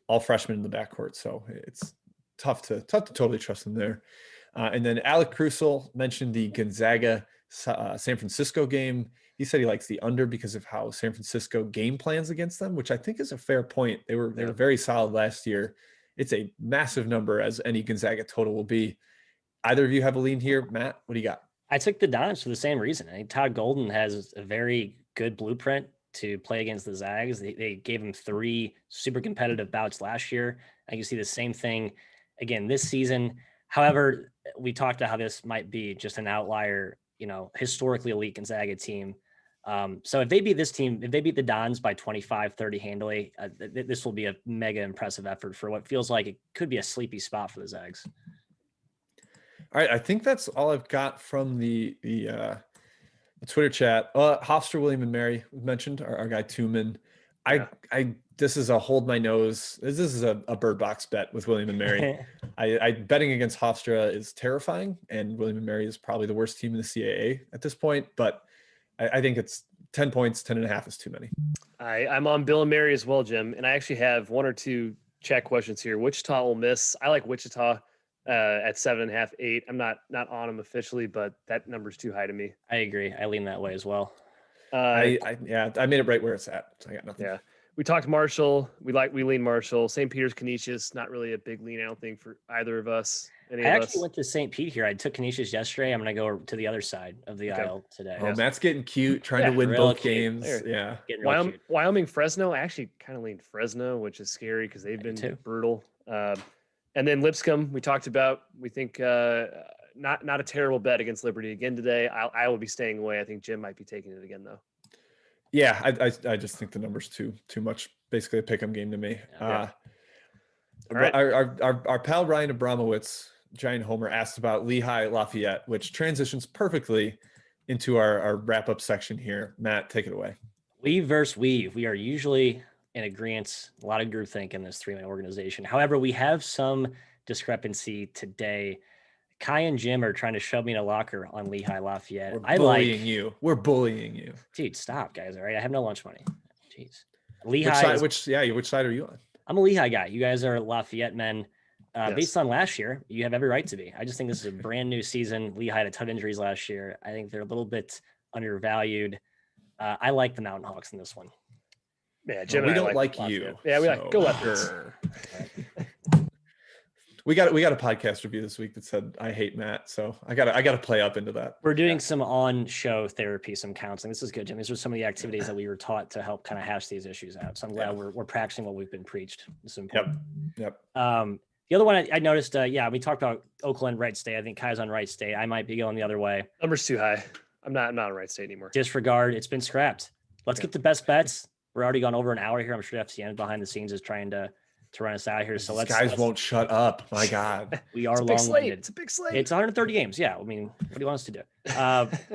all freshmen in the backcourt, so it's tough to totally trust them there. And then Alec Crucial mentioned the Gonzaga San Francisco game. He said he likes the under because of how San Francisco game plans against them, which I think is a fair point. They were very solid last year. It's a massive number, as any Gonzaga total will be. Either of you have a lean here? Matt, what do you got?
I took the Dons for the same reason. I think Todd Golden has a very good blueprint to play against the Zags. They gave him 3 super competitive bouts last year. I can see the same thing again this season. However, we talked about how this might be just an outlier, historically elite Gonzaga team. So if they beat this team, if they beat the Dons by 25-30 handily, this will be a mega impressive effort for what feels like it could be a sleepy spot for the Zags.
All right, I think that's all I've got from the Twitter chat. Hofstra, William and Mary mentioned our guy Tuman. This is a hold my nose. This is a bird box bet with William and Mary. I betting against Hofstra is terrifying, and William and Mary is probably the worst team in the CAA at this point. But I think it's 10 points, 10.5 is too many.
I'm on Bill and Mary as well, Jim, and I actually have 1 or 2 chat questions here. Wichita will miss. I like Wichita at 7.5, 8. I'm not on them officially, but that number's too high to me.
I agree. I lean that way as well.
I made it right where it's at. So I got nothing.
Yeah. We talked Marshall. We lean Marshall. St. Peter's Canisius, not really a big lean, I don't think, for either of us.
I actually went to St. Pete here. I took Canisius yesterday. I'm going to go to the other side of the aisle today.
Oh, Matt's getting cute, trying to win both games. Yeah.
Wyoming, Fresno. I actually kind of leaned Fresno, which is scary because they've been brutal. And then Lipscomb, we talked about. We think not a terrible bet against Liberty again today. I will be staying away. I think Jim might be taking it again, though.
Yeah, I just think the number's too much. Basically a pick'em game to me. Right. Our pal Ryan Abramowitz, Giant Homer, asked about Lehigh Lafayette, which transitions perfectly into our wrap-up section here. Matt, take it away.
Weave versus weave. We are usually in agreement. A lot of groupthink in this 3-man organization. However, we have some discrepancy today. Kai and Jim are trying to shove me in a locker on Lehigh Lafayette.
We're bullying you. Dude,
stop, guys. All right. I have no lunch money. Jeez. Lehigh.
Which side are you on?
I'm a Lehigh guy. You guys are Lafayette men.
Yes.
Based on last year, you have every right to be. I just think this is a brand new season. Lehigh had a ton of injuries last year. I think they're a little bit undervalued. I like the Mountain Hawks in this one.
Yeah, Jim.
We
and I
don't like
Lafayette.
you.
Yeah, we
so
like go Leopards.
sure. We got a podcast review this week that said I hate Matt, so I gotta play up into that.
We're doing some on-show therapy, some counseling. This is good, Jim. These are some of the activities that we were taught to help kind of hash these issues out. So I'm glad we're practicing what we've been preached. This is important.
Yep.
The other one I noticed, we talked about Oakland, Wright State. I think Kai's on Wright State. I might be going the other way.
Number's too high. I'm not on Wright State anymore.
Disregard. It's been scrapped. Let's get the best bets. We're already gone over an hour here. I'm sure FCN behind the scenes is trying to run us out here. So
let's won't shut up. My God.
We are
long-winded. It's a big slate.
It's 130 games. Yeah. I mean, what do you want us to do?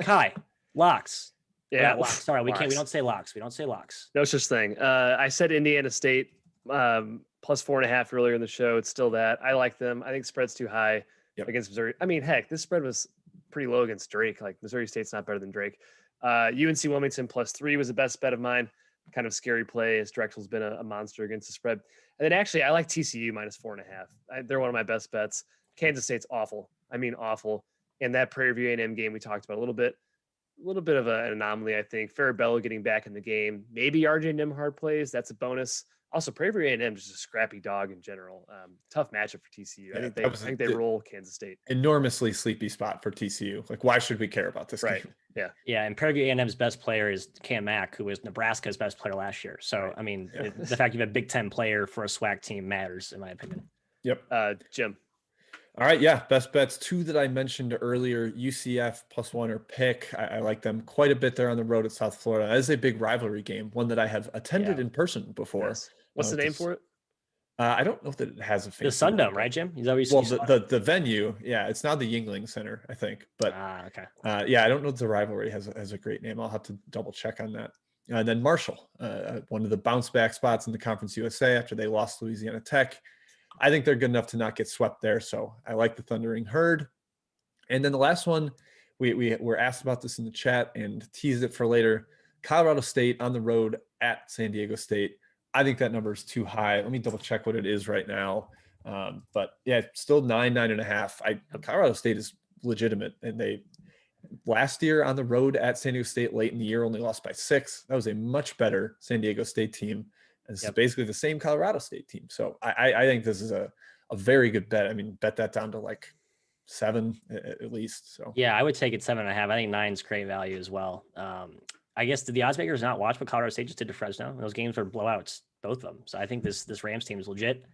Kai, locks.
Yeah.
Locks. Sorry, we can't. We don't say locks. We don't say locks.
No such thing. I said Indiana State plus 4.5 earlier in the show. It's still that. I like them. I think the spread's too high against Missouri. I mean, heck, this spread was pretty low against Drake. Like Missouri State's not better than Drake. UNC Wilmington plus 3 was the best bet of mine. Kind of scary play as Drexel's been a monster against the spread. And then actually, I like TCU minus 4.5. They're one of my best bets. Kansas State's awful. I mean, awful. And that Prairie View A&M game we talked about a little bit of an anomaly, I think. Farabello getting back in the game. Maybe RJ Nimhard plays. That's a bonus. Also, Prairie View A&M just a scrappy dog in general. Tough matchup for TCU.
Yeah,
I think they roll Kansas State.
Enormously sleepy spot for TCU. Like, why should we care about this game?
Yeah.
Yeah, and Prairie View A&M's best player is Cam Mack, who was Nebraska's best player last year. So, I mean, the fact you have a Big Ten player for a SWAC team matters, in my opinion.
Yep.
Jim.
All right, best bets. 2 that I mentioned earlier, UCF plus 1 or pick. I like them quite a bit there on the road at South Florida. That is a big rivalry game, one that I have attended in person before.
Yes. What's the name for it?
I don't know that it has a fancy
The Sundome, right, Jim? Is that
what the venue, it's now the Yingling Center, I think. But
okay.
I don't know if the rivalry has a great name. I'll have to double check on that. And then Marshall, one of the bounce back spots in the Conference USA after they lost Louisiana Tech. I think they're good enough to not get swept there. So I like the Thundering Herd. And then the last one, we were asked about this in the chat and teased it for later. Colorado State on the road at San Diego State. I think that number is too high. Let me double check what it is right now. But still 9.5. Colorado State is legitimate. And they last year on the road at San Diego State late in the year only lost by 6. That was a much better San Diego State team. And this is basically the same Colorado State team. So I think this is a very good bet. I mean, bet that down to like 7 at least. So
I would take it 7.5. I think 9's great value as well. I guess did the odds makers not watch what Colorado State just did to Fresno? Those games were blowouts, both of them. So I think this Rams team is legit.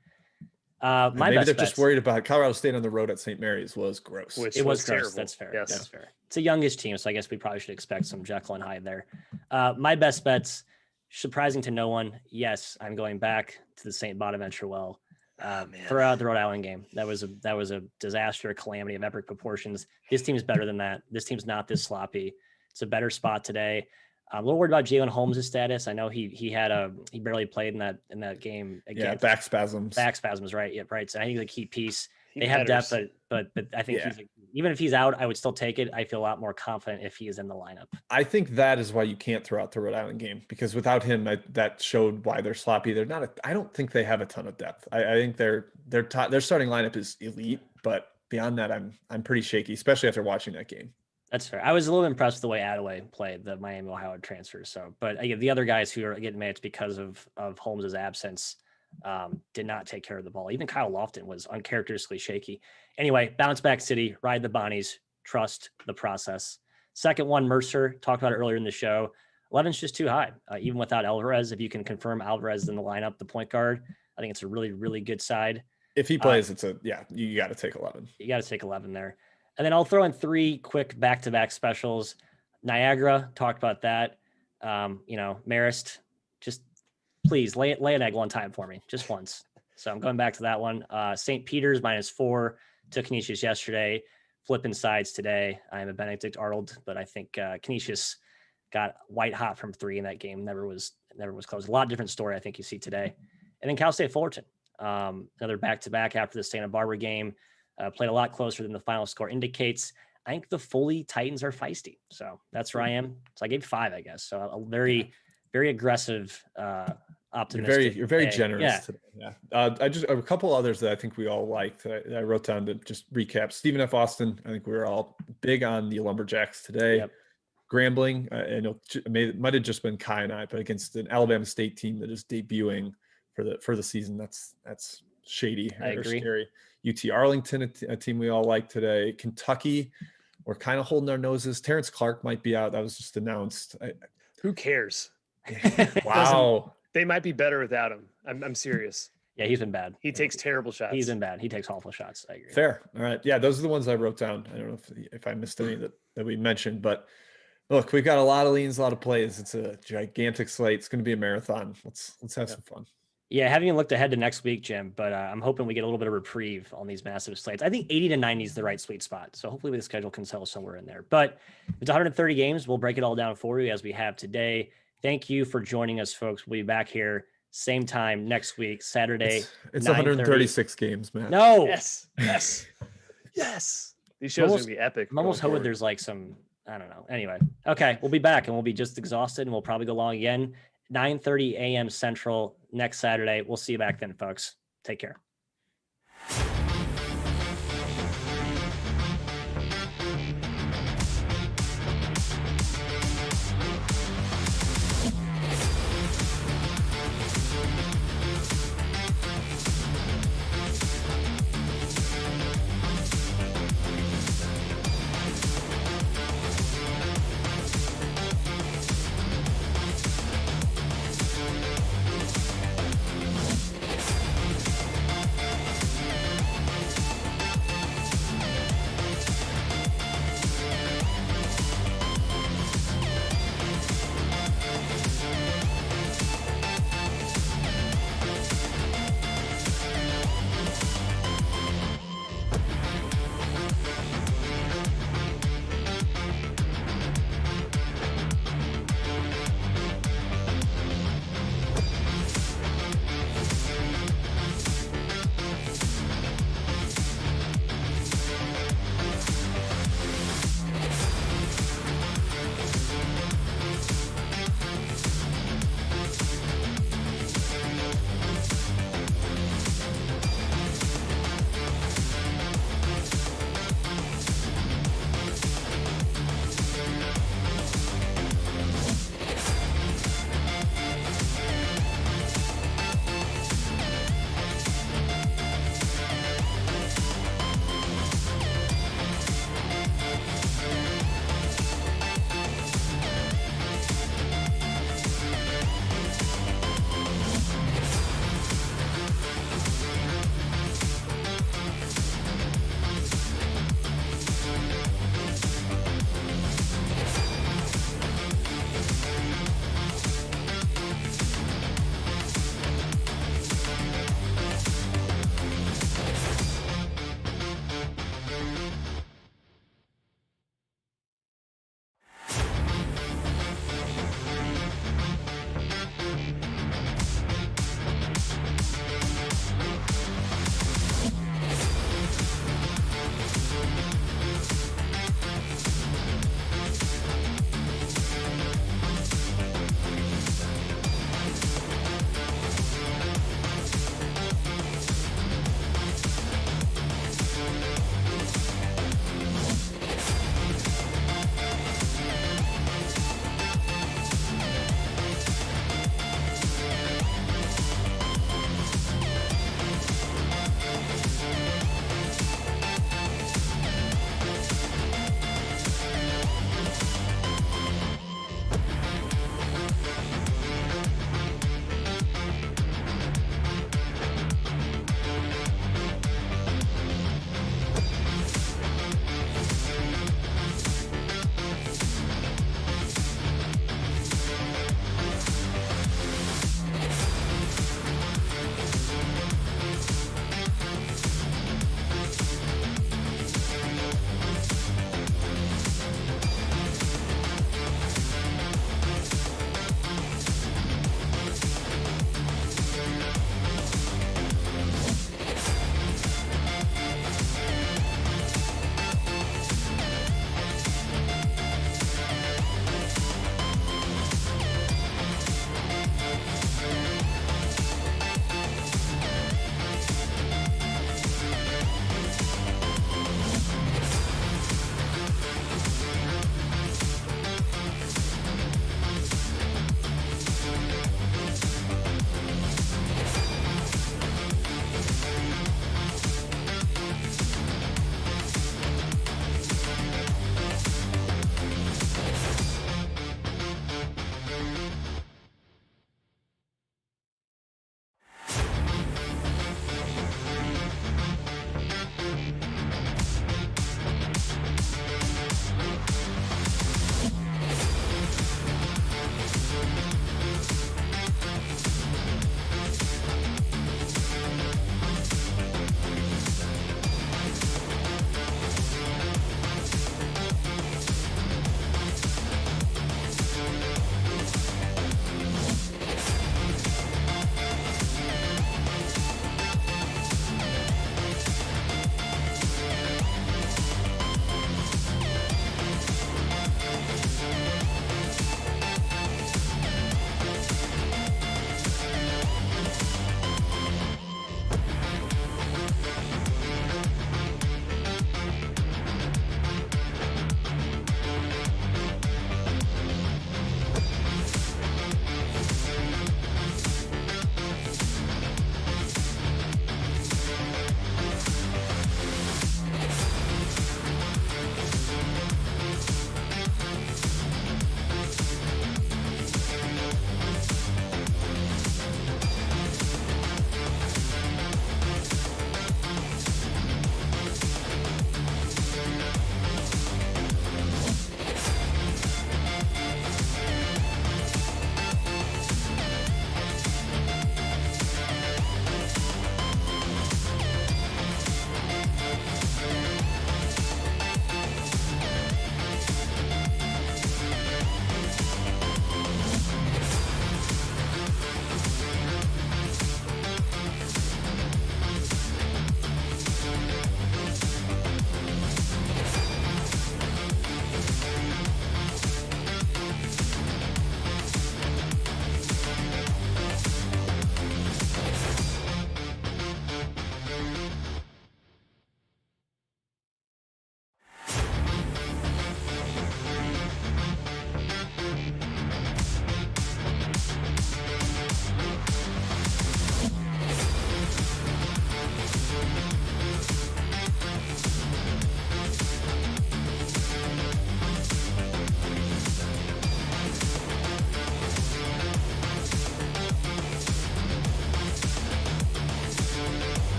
Maybe they're just worried about Colorado State on the road at St. Mary's was gross.
It was gross.
Terrible.
That's fair.
Yes.
That's fair. It's a youngish team, so I guess we probably should expect some Jekyll and Hyde there. My best bets, surprising to no one. Yes, I'm going back to the St. Bonaventure well. Throughout the Rhode Island game, that was a disaster, a calamity of epic proportions. This team is better than that. This team's not this sloppy. It's a better spot today. I'm a little worried about Jalen Holmes' status. I know he barely played in that game again.
Yeah, back spasms.
Right. Yeah, right. So I think he's a key piece. They have depth, but I think even if he's out, I would still take it. I feel a lot more confident if he is in the lineup.
I think that is why you can't throw out the Rhode Island game, because without him, that showed why they're sloppy. They're not. I don't think they have a ton of depth. I think their starting lineup is elite, but beyond that, I'm pretty shaky, especially after watching that game.
That's fair. I was a little impressed with the way Attaway played the Miami Ohio transfer. So, but again, the other guys who are getting minutes because of Holmes' absence did not take care of the ball. Even Kyle Lofton was uncharacteristically shaky. Anyway, bounce back city, ride the Bonnies, trust the process. Second one, Mercer, talked about it earlier in the show. 11's just too high, even without Alvarez. If you can confirm Alvarez in the lineup, the point guard, I think it's a really, really good side.
If he plays, you got to take 11.
You got to take 11 there. And then I'll throw in 3 quick back-to-back specials. Niagara, talked about that. Marist, just please lay an egg one time for me, just once. So I'm going back to that one. St. Peter's -4 to Canisius yesterday. Flipping sides today. I'm a Benedict Arnold, but I think Canisius got white hot from 3 in that game. Never was close. A lot of different story I think you see today. And then Cal State Fullerton, another back-to-back after the Santa Barbara game. Played a lot closer than the final score indicates. I think the Foley Titans are feisty. So that's where I am. So I gave 5, I guess. So a very, very aggressive optimistic.
You're very
day.
generous
Yeah.
today. Yeah. I just a couple others that I think we all liked that I wrote down to just recap. Stephen F. Austin. I think we were all big on the Lumberjacks today.
Yep.
Grambling. It might have just been Kai and I, but against an Alabama State team that is debuting for the season, that's shady
I agree.
scary. UT Arlington, a team we all like today. Kentucky. We're kind of holding our noses. Terrence Clark might be out. That was just announced.
Who cares?
Wow.
They might be better without him. I'm serious.
Yeah, he's been bad.
He takes terrible shots.
He's been bad. He takes awful shots. I agree.
Fair. All right. Yeah, those are the ones I wrote down. I don't know if I missed any that we mentioned, but look, we've got a lot of leans, a lot of plays. It's a gigantic slate. It's going to be a marathon. Let's have some fun.
Yeah, haven't even looked ahead to next week, Jim, but I'm hoping we get a little bit of reprieve on these massive slates. I think 80 to 90 is the right sweet spot. So hopefully the schedule can settle somewhere in there. But it's 130 games. We'll break it all down for you as we have today. Thank you for joining us, folks. We'll be back here same time next week, Saturday.
It's 136 games, man.
No.
Yes. These shows are going to be epic.
I'm almost hoping there's like some, I don't know. Anyway, okay, we'll be back and we'll be just exhausted and we'll probably go long again. 9:30 a.m. Central next Saturday. We'll see you back then, folks. Take care.